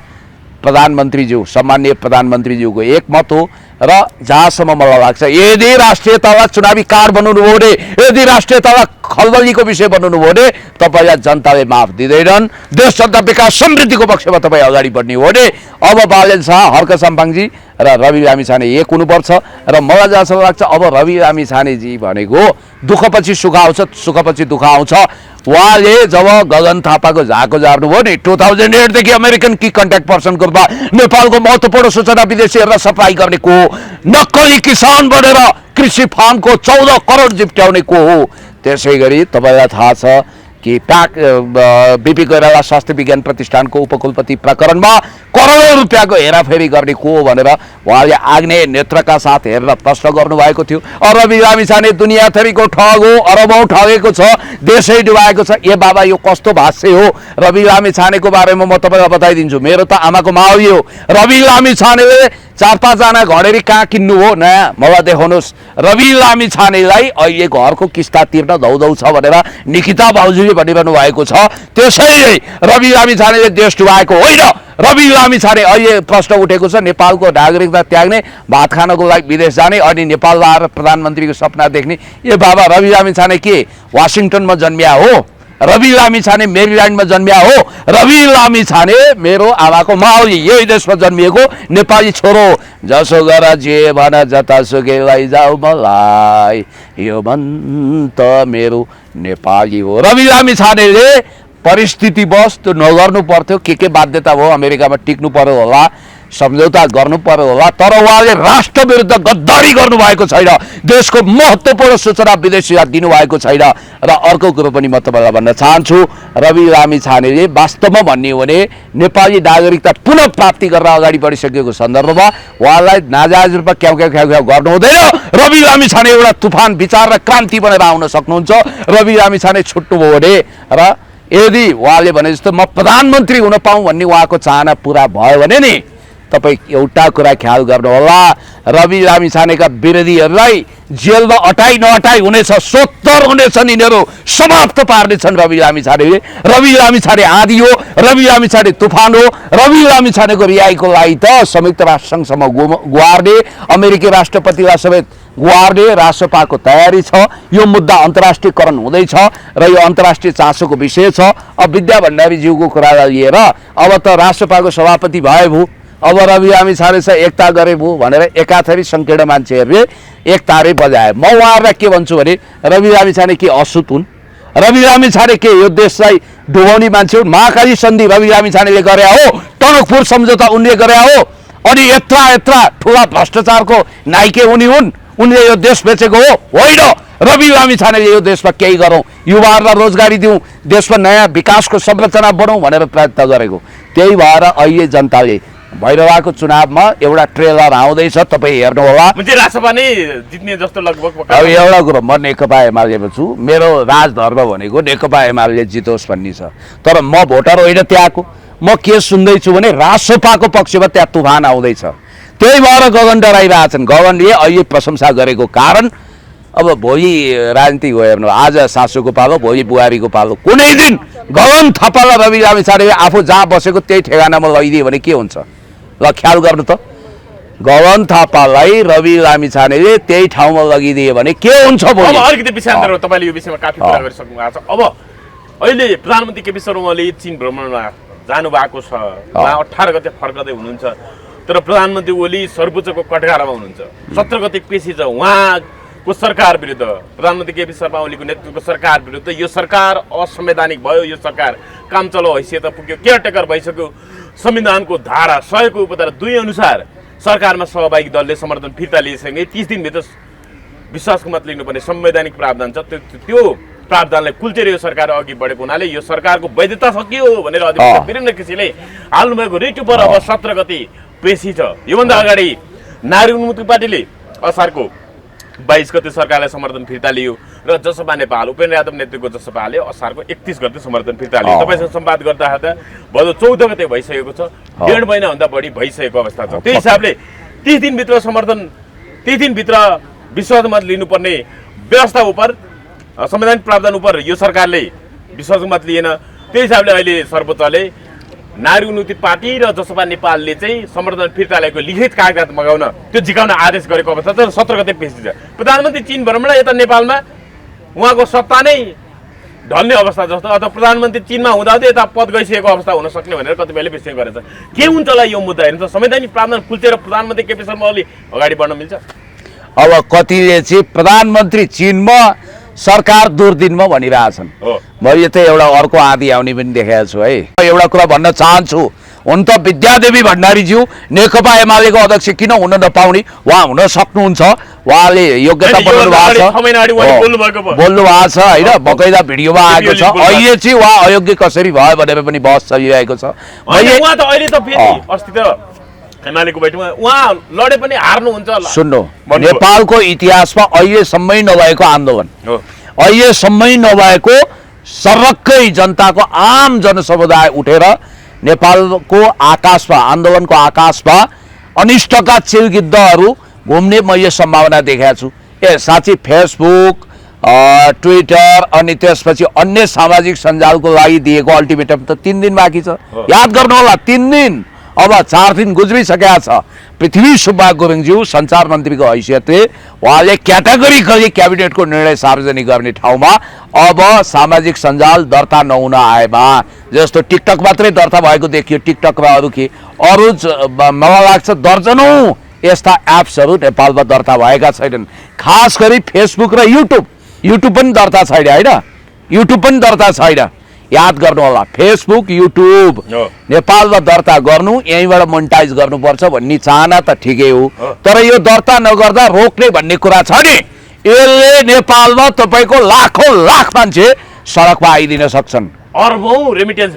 प्रधानमन्त्रीज्यू, सामान्य प्रधानमन्त्रीज्यूको एक मत हो। र जहाँसम्म मलाई लाग्छ यदि राष्ट्रियतालाई चुनावी कार्ड बनाउनु भयो भने, यदि राष्ट्रियतालाई खलबलीको विषय बनाउनु भयो भने तपाईँलाई जनताले माफ दिँदैनन्। देश जनता विकास समृद्धिको पक्षमा तपाईँ अगाडि बढ्ने हो भने अब बालेन शाह, हर्क साम्पाङजी र रवि लामिछाने एक हुनुपर्छ। र मलाई जहाँसम्म लाग्छ अब रवि लामिछानेजी भनेको दुःखपछि सुख आउँछ, सुखपछि दुःख आउँछ। उहाँले जब गगन थापाको झाको झार्नुभयो नि 2008 देखि अमेरिकन की कन्ट्याक्ट पर्सनको रूपमा नेपालको महत्त्वपूर्ण सूचना विदेशीहरूलाई सप्लाई गर्ने को हो, नक्कली किसान बनेर कृषि फार्मको 14 करोड जिप्ट्याउने को हो। त्यसै गरी तपाईँलाई थाहा छ कि बिपी कोइराला स्वास्थ्य विज्ञान प्रतिष्ठानको उपकुलपति प्रकरणमा करोडौं रुपियाँको हेराफेरी गर्ने को भनेर उहाँले आग्नेय नेत्रका साथ हेरेर प्रश्न गर्नुभएको थियो। रवि लामिछाने दुनियाँ थरीको ठग हो, अरबौं ठगेको छ, देशै डुबाएको छ। ए बाबा यो कस्तो भाष्य हो? रवि लामिछानेको बारेमा म तपाईँलाई बताइदिन्छु। मेरो त आमाको मावली हो। रवि लामिछानेले 4-5 जना घडेरी कहाँ किन्नु हो नयाँ मलाई देखाउनुहोस्। रवि लामिछानेलाई अहिले घरको किस्ता तिर्न धौधौ छ भनेर निकिता बाउजूले भनिरहनु भएको छ। त्यसैले रवि लामिछानेले देश डुबाएको होइन। रवि लामिछाने अहिले प्रश्न उठेको छ नेपालको नागरिकता त्याग्ने, भात खानको लागि विदेश जाने अनि नेपाल आएर प्रधानमन्त्रीको सपना देख्ने। ए बाबा रवि लामिछाने के वाशिङटनमा जन्मिया हो? रवि लामिछाने मेरील्यान्डमा जन्मिया हो? रवि लामिछाने मेरो आमाको मावली, यही देशमा जन्मिएको नेपाली छोरो। जसो गर जे भन जतासुकै लैजाऊ मलाई, यो मन त मेरो नेपाली हो। रवि लामिछानेले परिस्थितिवश त्यो नगर्नु पर्थ्यो, के बाध्यता भयो, अमेरिकामा टिक्नु पर्यो होला, सम्झौता गर्नु पर्यो होला, तर उहाँले राष्ट्र विरुद्ध गद्दारी गर्नुभएको छैन। देशको महत्त्वपूर्ण सूचना विदेशीलाई दिनुभएको छैन। र अर्को कुरो पनि म तपाईँलाई भन्न चाहन्छु, रवि लामिछानेले वास्तवमा भन्ने हो भने नेपाली नागरिकता पुनः प्राप्ति गरेर अगाडि बढिसकेको सन्दर्भमा उहाँलाई नाजायज रूपमा क्याउ गर्नु हुँदैन। रवि लामिछाने एउटा तुफान विचार र क्रान्ति बनेर आउन सक्नुहुन्छ। रवि लामिछाने छुट्नुभयो भने र यदि उहाँले भने जस्तो म प्रधानमन्त्री हुन पाऊँ भन्ने उहाँको चाहना पुरा भयो भने नि तपाईँ एउटा कुरा ख्याल गर्नुहोला, रवि लामिछानेका विरोधीहरूलाई जेलमा अटाइ नअटाइ हुनेछ, 70 हुनेछन्, यिनीहरू समाप्त पार्नेछन् रवि लामिछानेले। रवि लामिछाने आँधी हो, रवि लामिछाने तुफान हो। रवि लामिछानेको रिहाईको लागि त संयुक्त राष्ट्रसङ्घसम्म गुहार्ने, अमेरिकी राष्ट्रपतिलाई समेत गुहार्ने राष्ट्रपाको तयारी छ। यो मुद्दा अन्तर्राष्ट्रियकरण हुँदैछ र यो अन्तर्राष्ट्रिय चासोको विषय छ। अब विद्या भण्डारीज्यूको कुरालाई लिएर अब त राष्ट्रपाको सभापति भए भू, अब रवि लामिछानेसँग एकता गरे भू भनेर एकाथरी संकीर्ण मान्छेहरूले एकतारै बजाए। म उहाँहरूलाई के भन्छु भने रवि लामिछाने के असुत हुन्? रवि लामिछाने के यो देशलाई डुबाउने मान्छे हुन्? महाकाली सन्धि रवि लामिछानेले गरे हो, टनकपुर सम्झौता उनले गरे हो, अनि यत्रा ठुला भ्रष्टाचारको नाइके उनी हुन्? उनले यो देश बेचेको हो? होइन। रवि लामिछानेले यो देशमा केही गरौँ, युवाहरूलाई रोजगारी दिउँ, देशमा नयाँ विकासको संरचना बनाउँ भनेर प्रयत्न गरेको। त्यही भएर अहिले जनताले भइरहेको चुनावमा एउटा ट्रेलर आउँदैछ, तपाईँ हेर्नुहोला।
राष्ट्रपा नै जित्ने जस्तो लगभग।
अब एउटा कुरो, म नेकपा एमालेमा छु, मेरो राजधर्म भनेको नेकपा एमाले जितोस् भन्ने छ। तर म भोटर होइन त्यहाँको। म के सुन्दैछु भने राष्ट्रपाको पक्षमा त्यहाँ तुफान आउँदैछ। त्यही भएर गगन डराइरहेछन्। गगनले अहिले प्रशंसा गरेको कारण अब भोलि राजनीति हो हेर्नु, आज सासूको पालो, भोलि बुहारीको पालो। कुनै दिन गगन थापालाई रवि लामिछानेले आफू जहाँ बसेको त्यही ठेगानामा लैदियो भने के हुन्छ? ल ख्याल गर्नु त, गगन थापालाई रवि लामिछानेले त्यही ठाउँमा लगिदियो भने के हुन्छ?
अब अलिकति विषयान्तर तपाईँले यो विषयमा काफी कुरा गरिसक्नु भएको छ। अब अहिले प्रधानमन्त्री केपी शर्मा ओली चीन भ्रमणमा जानुभएको छ, उहाँ 18 गते फर्कदै हुनुहुन्छ। तर प्रधानमन्त्री ओली सर्वोच्चको कटघरामा हुनुहुन्छ। 17 गते पेशी छ उहाँको सरकार विरुद्ध, प्रधानमन्त्री केपी शर्मा ओलीको नेतृत्वको सरकार विरुद्ध। यो सरकार असंवैधानिक भयो, यो सरकार कामचलो हैसियत पुग्यो, केयरटेकर भइसक्यो। संविधानको धारा 100 को उपधारा 2 अनुसार सरकारमा सहभागी दलले समर्थन फिर्ता लिएसँगै 30 दिनभित्र विश्वासको मत लिनुपर्ने संवैधानिक प्रावधान छ। त्यो प्रावधानलाई कुल्चेर यो सरकार अघि बढेको हुनाले यो सरकारको वैधता सकियो भनेर अधिवक्ता वीरेन्द्र केसीले हाल्नुभएको रिट पर अब 17 गते पेशी छ। योभन्दा अगाडि नारी उन्मुक्ति पार्टीले असारको 22 गते सरकारलाई समर्थन फिर्ता लियो र जसपा नेपाल उपेन्द्र यादव नेतृत्वको जसपाले असारको 31 गते समर्थन फिर्ता लियो। तपाईँसँग संवाद गर्दा भदौ 14 गते भइसकेको छ, 1.5 महिनाभन्दा बढी भइसकेको अवस्था छ। त्यही हिसाबले 30 दिनभित्र समर्थन, 30 दिनभित्र विश्वास मत लिनुपर्ने व्यवस्था उप संवैधानिक प्रावधान उप यो सरकारले विश्वास मत लिएन। त्यही हिसाबले अहिले सर्वोच्चले नारी उन्मुक्ति पार्टी र जसपा नेपालले चाहिँ समर्थन फिर्ता ल्याएको लिखित कागजात मगाउन, त्यो झिकाउन आदेश गरेको अवस्था छ। 17 गते पेशी छ। प्रधानमन्त्री चीन भ्रमण यता नेपालमा उहाँको सत्ता नै ढल्ने अवस्था जस्तो, अथवा प्रधानमन्त्री चीनमा हुँदाहुँदै यता पद गइसकेको अवस्था हुन सक्ने भनेर कतिपयले विश्लेषण गरेछ। के हुन्छ होला यो मुद्दा? हेर्नु त, संवैधानिक प्रावधान कुल्चेर प्रधानमन्त्री केपी शर्मा ओली अगाडि बढ्न मिल्छ?
अब कतिले चाहिँ प्रधानमन्त्री चीनमा सरकार दुर्दिनमा भनिरहेछन्। मैले त एउटा अर्को आँधी आउने पनि देखेको छु है। एउटा कुरा भन्न चाहन्छु, हुन त विद्यादेवी भण्डारीज्यू नेकपा एमालेको अध्यक्ष किन हुन नपाउने, उहाँ हुन सक्नुहुन्छ, उहाँले योग्यता बनाउनु भएको छ, बोल्नु भएको छ होइन, बकैदा भिडियोमा आएको छ। अहिले चाहिँ उहाँ अयोग्य कसरी भयो भनेर पनि बहस चलिरहेको छ।
एमालेको बैठकमा उहाँ लडे पनि हार्नुहुन्छ होला।
सुन्नु, नेपालको इतिहासमा अहिलेसम्मै नभएको आन्दोलन, अहिलेसम्मै नभएको सर्वक्कै जनताको आम जनसमुदाय उठेर नेपालको आकाशमा, आन्दोलनको आकाशमा अनिष्टका चिलगिद्धहरू घुम्ने मैले सम्भावना देखेको छु। साँच्ची फेसबुक, ट्विटर अनि त्यसपछि अन्य सामाजिक सञ्जालको लागि दिएको अल्टिमेटम त 3 दिन बाँकी छ। याद गर्नु होला, 3 दिन, अब 4 दिन गुज्रिसकेका छ। पृथ्वी सुब्बा गुरुङज्यू सञ्चार मन्त्रीको हैसियतले उहाँले क्याटेगोरिकली क्याबिनेटको निर्णय सार्वजनिक गर्ने ठाउँमा अब सामाजिक सञ्जाल दर्ता नहुन आएमा, जस्तो टिकटक मात्रै दर्ता भएको देखियो, टिकटक र अरू के अरू मलाई लाग्छ दर्जनौं यस्ता एप्सहरू नेपालमा दर्ता भएका छैनन्। खास गरी फेसबुक र युट्युब पनि दर्ता छैन होइन, युट्युब पनि दर्ता छैन। याद गर्नु होला, फेसबुक युट्युब नेपालमा दर्ता गर्नु, यहीँबाट मोनिटाइज गर्नुपर्छ भन्ने चाहना त ठिकै हो, तर यो दर्ता नगर्दा रोक्ने भन्ने कुरा छ नि, यसले नेपालमा तपाईँको लाखौं लाख मान्छे सडकमा आइदिन सक्छन्।
अरबौं रेमिटेन्स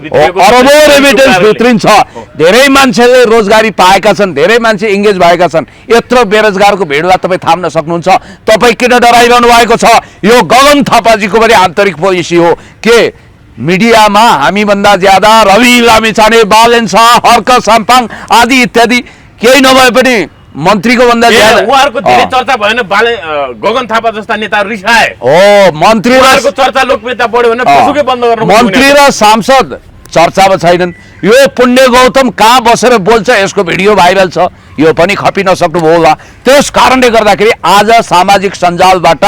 भित्रिन्छ। धेरै मान्छेले रोजगारी पाएका छन्, धेरै मान्छे इङ्गेज भएका छन्। यत्रो बेरोजगारको भिडलाई तपाईँ थाम्न सक्नुहुन्छ? तपाईँ किन डराइरहनु भएको छ? यो गगन थापाजीको पनि आन्तरिक पोलिसी हो के मिडियामा हामीभन्दा ज्यादा रवि लामिछाने, बालेन शाह, हर्क साम्पाङ आदि इत्यादि केही नभए पनि मन्त्रीको भन्दा ज्यादा
उहाँहरूको धेरै चर्चा भएन। गगन थापा जस्ता नेताहरू रिसाए,
मन्त्री र
चर्चा लोकप्रियता बढ्यो भने फेसबुकै बन्द गर्नु।
मन्त्री र सांसद चर्चामा छैनन्। यो पुण्य गौतम कहाँ बसेर बोल्छ, यसको भिडियो भाइरल छ, यो पनि खपिन सक्नुभयो होला। त्यस कारणले गर्दाखेरि आज सामाजिक सञ्जालबाट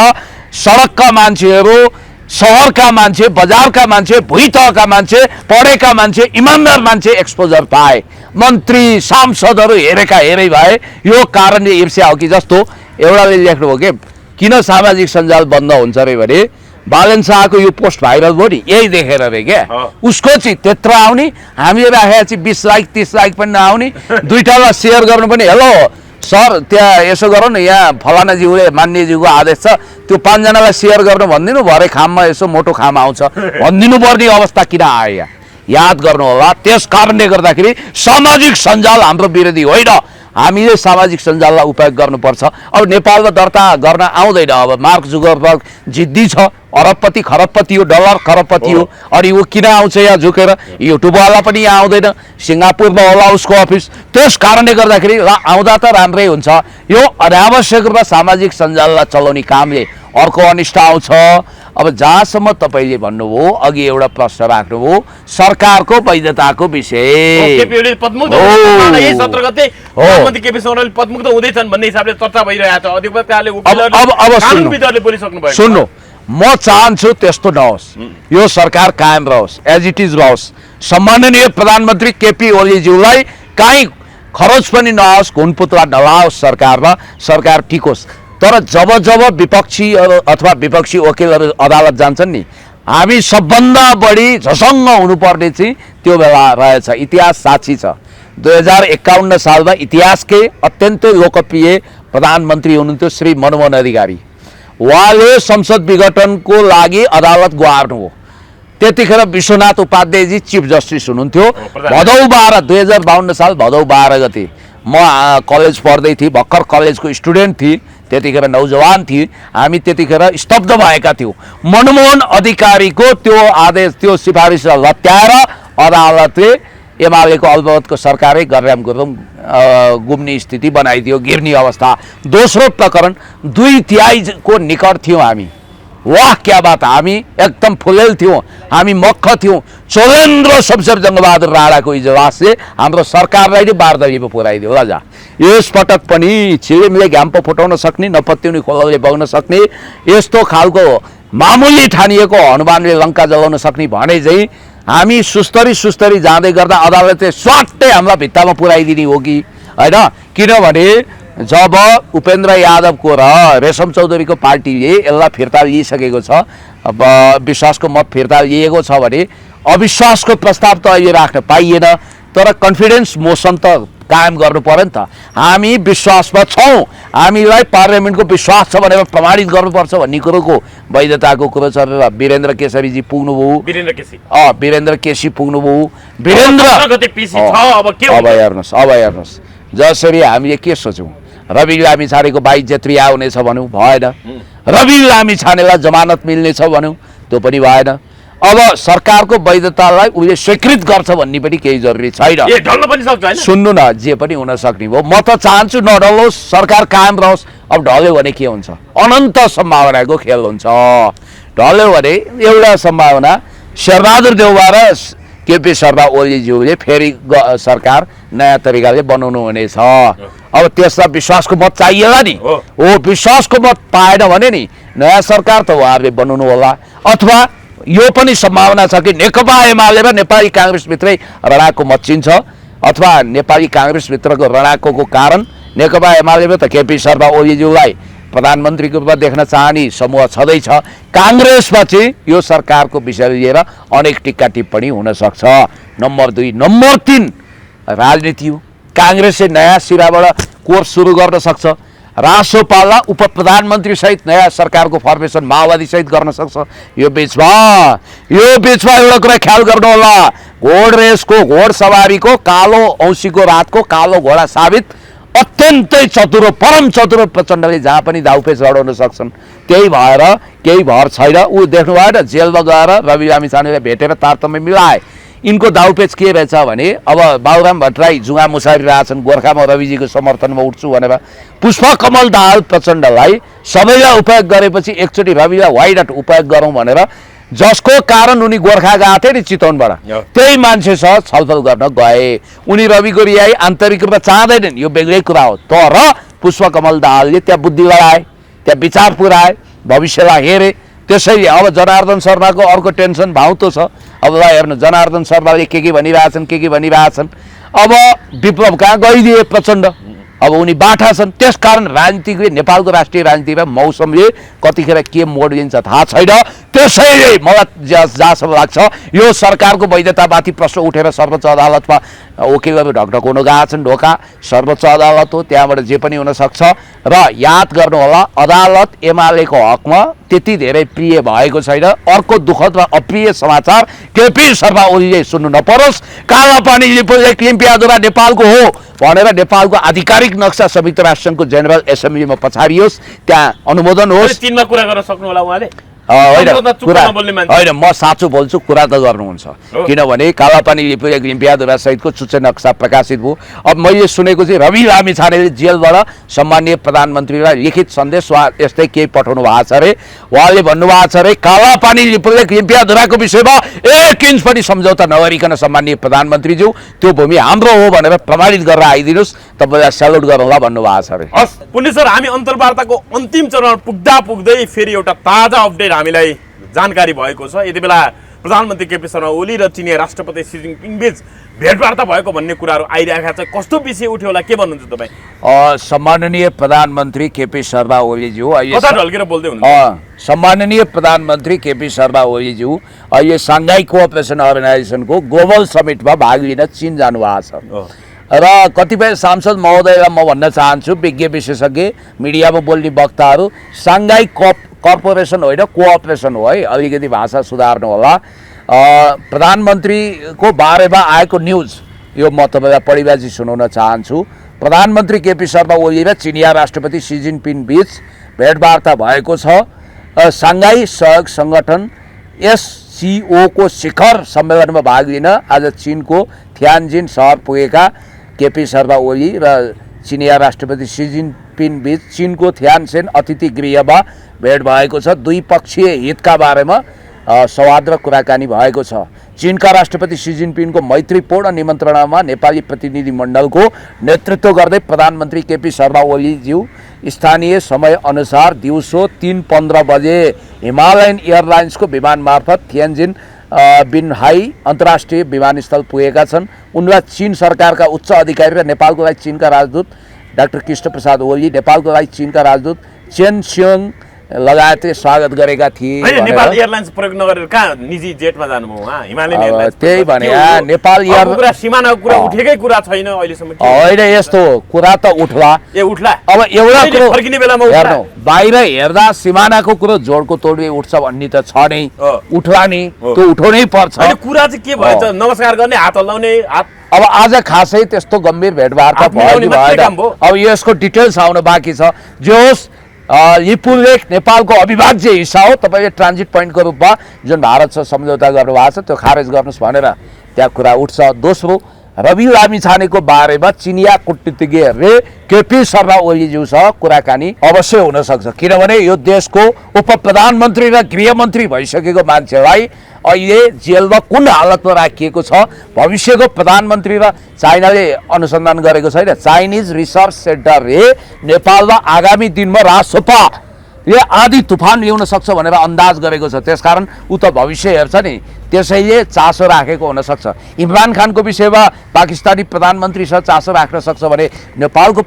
सडकका मान्छेहरू, शहरका मान्छे, बजारका मान्छे, भुइँतहका मान्छे, पढेका मान्छे, इमान्दार मान्छे एक्सपोजर पाए। मन्त्री सांसदहरू हेरेका हेरै भए। यो कारणले ईर्ष्या हो कि जस्तो एउटाले लेख्नुभयो कि किन सामाजिक सञ्जाल बन्द हुन्छ अरे भने बालेन शाहको यो पोस्ट भाइरल भयो नि, यही देखेर अरे क्या, उसको चाहिँ त्यत्रो आउने, हामीले राखेको चाहिँ 20 लाख 30 लाख पनि नआउने, दुईटालाई सेयर गर्नु पनि हेलो सर त्यहाँ यसो गरौँ न, यहाँ फलानाज्यूले मान्यज्यूको आदेश छ, त्यो 5 जनालाई सेयर गर्नु भनिदिनु, भरे खाममा यसो मोटो खाम आउँछ भनिदिनु पर्ने अवस्था किन आयो? याद गर्नु होला। त्यस कारणले गर्दाखेरि सामाजिक सञ्जाल हाम्रो विरोधी होइन, हामीले सामाजिक सञ्जाललाई उपयोग गर्नुपर्छ। अब नेपालमा दर्ता गर्न आउँदैन। अब मार्क जुकरबर्ग जिद्दी छ, अरबपति खरबपति हो, डलर खरबपति हो, अनि ऊ किन आउँछ यहाँ झुकेर? युट्युबवाला पनि यहाँ आउँदैन, सिङ्गापुरमा होला उसको अफिस। त्यस कारणले गर्दाखेरि आउँदा त राम्रै हुन्छ। यो अनावश्यक रूपमा सामाजिक सञ्जाललाई चलाउने कामले अर्को अनिष्ट आउँछ। अब जहाँसम्म तपाईँले भन्नुभयो, अघि एउटा प्रश्न राख्नुभयो सरकारको वैधताको विषय, सुन्नु, म चाहन्छु त्यस्तो नहोस्, यो सरकार कायम रहोस्, एज इट इज रहोस्। सम्माननीय प्रधानमन्त्री केपी ओलीज्यूलाई काहीँ खरच पनि नहोस्, घुनपुतला नलाओस् सरकारमा, सरकार ठिक होस्। तर जब जब विपक्षी अथवा विपक्षी वकिलहरू अदालत जान्छन् नि, हामी सबभन्दा बढी झसङ्ग हुनुपर्ने चाहिँ त्यो बेला रहेछ। इतिहास साक्षी छ। 2051 सालमा इतिहासकै अत्यन्तै लोकप्रिय प्रधानमन्त्री हुनुहुन्थ्यो श्री मनमोहन अधिकारी। उहाँले संसद विघटनको लागि अदालत गुहार्नु हो। त्यतिखेर विश्वनाथ उपाध्यायजी चिफ जस्टिस हुनुहुन्थ्यो। भदौ 12 2052 साल भदौ 12 गते म कलेज पढ्दै थिएँ, भर्खर कलेजको स्टुडेन्ट थिएँ, त्यतिखेर नौजवान थिए। हामी त्यतिखेर स्तब्ध भएका थियौँ। मनमोहन अधिकारीको त्यो आदेश, त्यो सिफारिसलाई लत्याएर अदालतले एमालेको अल्पमतको सरकारै गर्राम गुरुङ गुम्ने स्थिति बनाइदियो, गिर्ने अवस्था। दोस्रो प्रकरण 2/3 को निकट थियौँ हामी। वाह क्या बात, हामी एकदम फुलेल थियौँ, हामी मक्ख थियौँ। चोलेन्द्र शमशेर जङ्गबहादुर राणाको इजलासले हाम्रो सरकारलाई नै बारदली पो पुऱ्याइदियो होला। जा यस पटक पनि छिरिमले घाम पो फुटाउन सक्ने, नपत्याउने खोलाले बग्न सक्ने, यस्तो खालको मामुली ठानिएको हनुमानले लङ्का जलाउन सक्ने भने चाहिँ हामी सुस्तरी जाँदै गर्दा अदालतले स्वाट्टै हामीलाई भित्तामा पुऱ्याइदिने हो कि होइन? किनभने जब उपेन्द्र यादवको र रेशम चौधरीको पार्टीले यसलाई फिर्ता लिइसकेको छ, अब विश्वासको मत फिर्ता लिएको छ भने अविश्वासको प्रस्ताव त अहिले राख्न पाइएन। तर कन्फिडेन्स मोसन त कायम गर्नु पर्यो नि त। हामी विश्वासमा छौँ, हामीलाई पार्लियामेन्टको विश्वास छ भनेर प्रमाणित गर्नुपर्छ भन्ने कुरोको वैधताको कुरो छ। वीरेन्द्र केसरीजी पुग्नुभयो, वीरेन्द्र केसी पुग्नुभयो, अब हेर्नुहोस् जसरी हामीले के सोच्यौँ रवि लामिछानेको बाइज्जत रिहा हुनेछ भन्यौँ, भएन। रवि लामिछानेलाई जमानत मिल्नेछ भन्यौँ, त्यो पनि भएन। अब सरकारको वैधतालाई उसले स्वीकृत गर्छ भन्ने पनि केही जरुरी छैन। सुन्नु न, जे पनि हुन सक्ने भयो। म त चाहन्छु नढलोस्, सरकार कायम रहोस्। अब ढल्यो भने के हुन्छ? अनन्त सम्भावनाको खेल हुन्छ। ढल्यो भने एउटा सम्भावना शेरबहादुर देउवा र केपी शर्मा ओलीज्यूले फेरि सरकार नयाँ तरिकाले बनाउनु हुनेछ। अब त्यसलाई विश्वासको मत चाहिएला नि। विश्वासको मत पाएन भने नि नयाँ सरकार त उहाँहरूले बनाउनु होला। अथवा यो पनि सम्भावना छ कि नेकपा एमाले र नेपाली काङ्ग्रेसभित्रै रणको मच्चिन्छ, अथवा नेपाली काङ्ग्रेसभित्रको रणको कारण नेकपा एमाले त केपी शर्मा ओलीज्यूलाई प्रधानमन्त्रीको रूपमा देख्न चाहने समूह छँदैछ। काङ्ग्रेसमा चाहिँ यो सरकारको विषय लिएर अनेक टिक्का टिप्पणी हुनसक्छ। नम्बर 2। नम्बर 3 राजनीति हो। काङ्ग्रेसले नयाँ सिराबाट कोर्स सुरु गर्न सक्छ। रासोपाला उप प्रधानमन्त्री सहित नयाँ सरकारको फर्मेसन माओवादी सहित गर्न सक्छ। यो बिचमा एउटा कुरा ख्याल गर्नु होला, घोड रेसको, घोड सवारीको कालो औँसीको रातको कालो घोडा साबित अत्यन्तै चतुर, परम चतुर प्रचण्डले जहाँ पनि दाउपेच लडाउन सक्छन्। त्यही भएर केही भर छैन। ऊ देख्नु भएन, जेलमा गएर रवि लामिछानेलाई भेटेर तारतम्य मिलाए। यिनको दाउपेच के रहेछ भने अब बाबुराम भट्टराई जुगा मुसारी रहेछन्, गोर्खामा रविजीको समर्थनमा उठ्छु भनेर पुष्पकमल दाहाल प्रचण्डलाई सबैलाई उपयोग गरेपछि एकचोटि रविलाई वाइडट उपयोग गरौँ भनेर, जसको कारण उनी गोर्खा गएको थिए नि चितवनबाट, त्यही मान्छेसँग छलफल गर्न गए। उनी रविको रिहाई आन्तरिक रूपमा चाहँदैनन्, यो बेग्लै कुरा हो। तर पुष्पकमल दाहालले त्यहाँ बुद्धि लगाए, त्यहाँ विचार पुर्याए, भविष्यलाई हेरे। त्यसैले अब जनार्दन शर्माको अर्को टेन्सन भाउतो छ। अब ल हेर्नु, जनार्दन शर्माले के भनिरहेछन्। अब विप्लव कहाँ गइदिए प्रचण्ड, अब उनी बाठा छन्। त्यसकारण राजनीतिक नेपालको राष्ट्रिय राजनीतिमा मौसमले कतिखेर के मोड दिन्छ थाहा छैन। त्यसैले मलाई जहाँसम्म लाग्छ यो सरकारको वैधतामाथि प्रश्न उठेर सर्वोच्च अदालतमा वकिलहरू ढकढक हुन गएका छन्। ढोका सर्वोच्च अदालत हो, त्यहाँबाट जे पनि हुनसक्छ। र याद गर्नुहोला, अदालत एमालेको हकमा त्यति धेरै प्रिय भएको छैन। अर्को दुःखद र अप्रिय समाचार केपी शर्मा ओलीले सुन्नु नपरोस्। कालापानी लिम्पियाद्वारा नेपालको हो भनेर नेपालको आधिकारिक नक्सा संयुक्त राष्ट्रसङ्घको जेनरल एसेम्ब्लीमा पछारियोस्, त्यहाँ अनुमोदन होस्।
तीनमा कुरा गर्न सक्नु होला उहाँले।
होइन, म साँचो बोल्छु, कुरा त गर्नुहुन्छ। किनभने कालापानी लिम्पियाद्वारा सहितको चुच्चे नक्सा प्रकाशित भयो। अब मैले सुनेको चाहिँ रवि लामिछानेले जेलबाट सम्माननीय प्रधानमन्त्रीलाई लिखित सन्देश यस्तै केही पठाउनु भएको छ अरे। उहाँले भन्नुभएको छ अरे कालापानी लिम्पियाद्वाराको विषयमा 1 इन्च पनि सम्झौता नगरिकन सम्माननीय प्रधानमन्त्रीज्यू त्यो भूमि हाम्रो हो भनेर प्रमाणित गरेर आइदिनुहोस्, तपाईँलाई सेल्युट गरौँला भन्नुभएको छ अरे।
हस् पुण्य सर, हामी अन्तर्वार्ताको अन्तिम चरण पुग्दै फेरि एउटा ताजा अपडेट हामीलाई जानकारी भएको छ। यति बेला प्रधानमन्त्री केपी शर्मा ओली र चिनिया राष्ट्रपति सी जिनपिङ बीच भेटवार्ता भएको भन्ने कुराहरू आइरहेका छ। कस्तो विषय उठ्यो होला, के भन्नुहुन्छ तपाईँ?
सम्माननीय प्रधानमन्त्री केपी शर्मा ओलीज्यू
कता ढल्केर बोल्दै हुनुहुन्छ?
सम्माननीय प्रधानमन्त्री केपी शर्मा ओलीज्यू अहिले साङ्घाई कोअपरेसन अर्गनाइजेसनको ग्लोबल समिटमा भाग लिन चीन जानुभएको छ। र कतिपय सांसद महोदयलाई म भन्न चाहन्छु, विज्ञ विशेषज्ञ मिडियामा बोल्ने वक्ताहरू, साङ्घाई कर्पोरेसन होइन कोअपरेसन हो है, अलिकति भाषा सुधार्नु होला। प्रधानमन्त्रीको बारेमा आएको न्युज यो म तपाईँलाई पढिबाजी सुनाउन चाहन्छु। प्रधानमन्त्री केपी शर्मा ओली र चिनिया राष्ट्रपति सी जिनपिङ बीच भेटवार्ता भएको छ। साङ्घाई सहयोग सङ्गठन SCO को शिखर सम्मेलनमा भाग लिन आज चीनको थियानजिन सहर पुगेका केपी शर्मा ओली र चिनिया राष्ट्रपति सी जिनपिङ बीच चीनको थियानसेन अतिथि गृहमा भेट भएको छ। द्विपक्षीय हितका बारेमा संवाद र कुराकानी भएको छ। चीनका राष्ट्रपति सी जिनपिङको मैत्रीपूर्ण निमन्त्रणामा नेपाली प्रतिनिधिमण्डलको नेतृत्व गर्दै प्रधानमन्त्री केपी शर्मा ओलीज्यू स्थानीय समय अनुसार दिउँसो 3:15 बजे हिमालयन एयरलाइन्सको विमान मार्फत थियानजिन बिनहाई अन्तर्राष्ट्रिय विमानस्थल पुगेका छन्। उनलाई चीन सरकारका उच्च अधिकारी र नेपालको लागि चीनका राजदूत डाक्टर कृष्ण प्रसाद ओली, नेपालको लागि चीनका राजदूत चेन सियोङ लगायतले स्वागत गरेका थिए
होइन,
भनेर।
नेपाल एयरलाइन्स प्रयोग नगरेर कहाँ निजी जेटमा जानुभयो उहाँ? हिमालयन
अब
एयरलाइन्स
त्यही
प्रयोग
भने
के हो?
नेपाल
अर्को
एयर
कुरा सिमानाको कुरा उठेकै कुरा छैन अहिलेसम्म के हो?
होइन यस्तो कुरा त उठ्ला।
ए उठ्ला
अब एउटा
कहिले
कुरो
फर्किने बेलामा उठ्ला?
हेर्नु बाहिर हेर्दा सिमानाको कुरो जोडको तोडले उठ्छ भन्ने त छ नै, उठ्ला नि, त्यो उठाउनै पर्छ।
होइन कुरा चाहिँ के भएछ? नमस्कार गर्ने, हात हल्लाउने, हात
अब आज खासै त्यस्तो गम्भीर भेटवार्ता
हात
भयो कि
मिलाउने मात्रै
भएन,
काम भयो।
अब यसको डिटेल्स आउन बाँकी छ। जे होस् यी पुललेख नेपालको अविभाज्य हिस्सा हो। तपाईँले ट्रान्जिट पोइन्टको रूपमा जुन भारतसँग सम्झौता गर्नुभएको छ त्यो खारेज गर्नुहोस् भनेर त्यहाँ कुरा उठ्छ। दोस्रो, रवि लामिछानेको बारेमा चिनिया कूटनीतिज्ञहरूले केपी शर्मा ओलीज्यूसँग कुराकानी अवश्य हुन सक्छ, किनभने यो देशको उप प्रधानमन्त्री र गृहमन्त्री भइसकेको मान्छेलाई अहिले जेलमा कुन हालतमा राखिएको छ, भविष्यको प्रधानमन्त्री र चाइनाले अनुसन्धान गरेको छैन। चाइनिज रिसर्च सेन्टरले नेपालमा आगामी दिनमा राजसपाले आधी तुफान ल्याउन सक्छ भनेर अन्दाज गरेको छ। त्यसकारण ऊ त भविष्य हेर्छ नि, त्यसैले चासो राखेको हुनसक्छ। इमरान खानको विषयमा पाकिस्तानी प्रधानमन्त्रीसँग चासो राख्न सक्छ भने नेपालको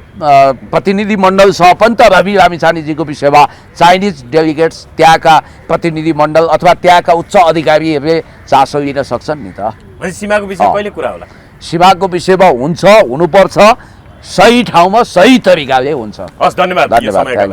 प्रतिनिधिमण्डलसँग पनि त रवि लामिछानेजीको विषयमा चाइनिज डेलिगेट्स, त्यहाँका प्रतिनिधिमण्डल अथवा त्यहाँका उच्च अधिकारीहरूले चासो लिन सक्छन् नि त।
भने सीमाको विषय कहिले कुरा होला?
सीमाको विषयमा हुन्छ, हुनुपर्छ, सही ठाउँमा सही तरिकाले हुन्छ।
हस्, धन्यवाद यो
धन्यवाद।
समयका लागि।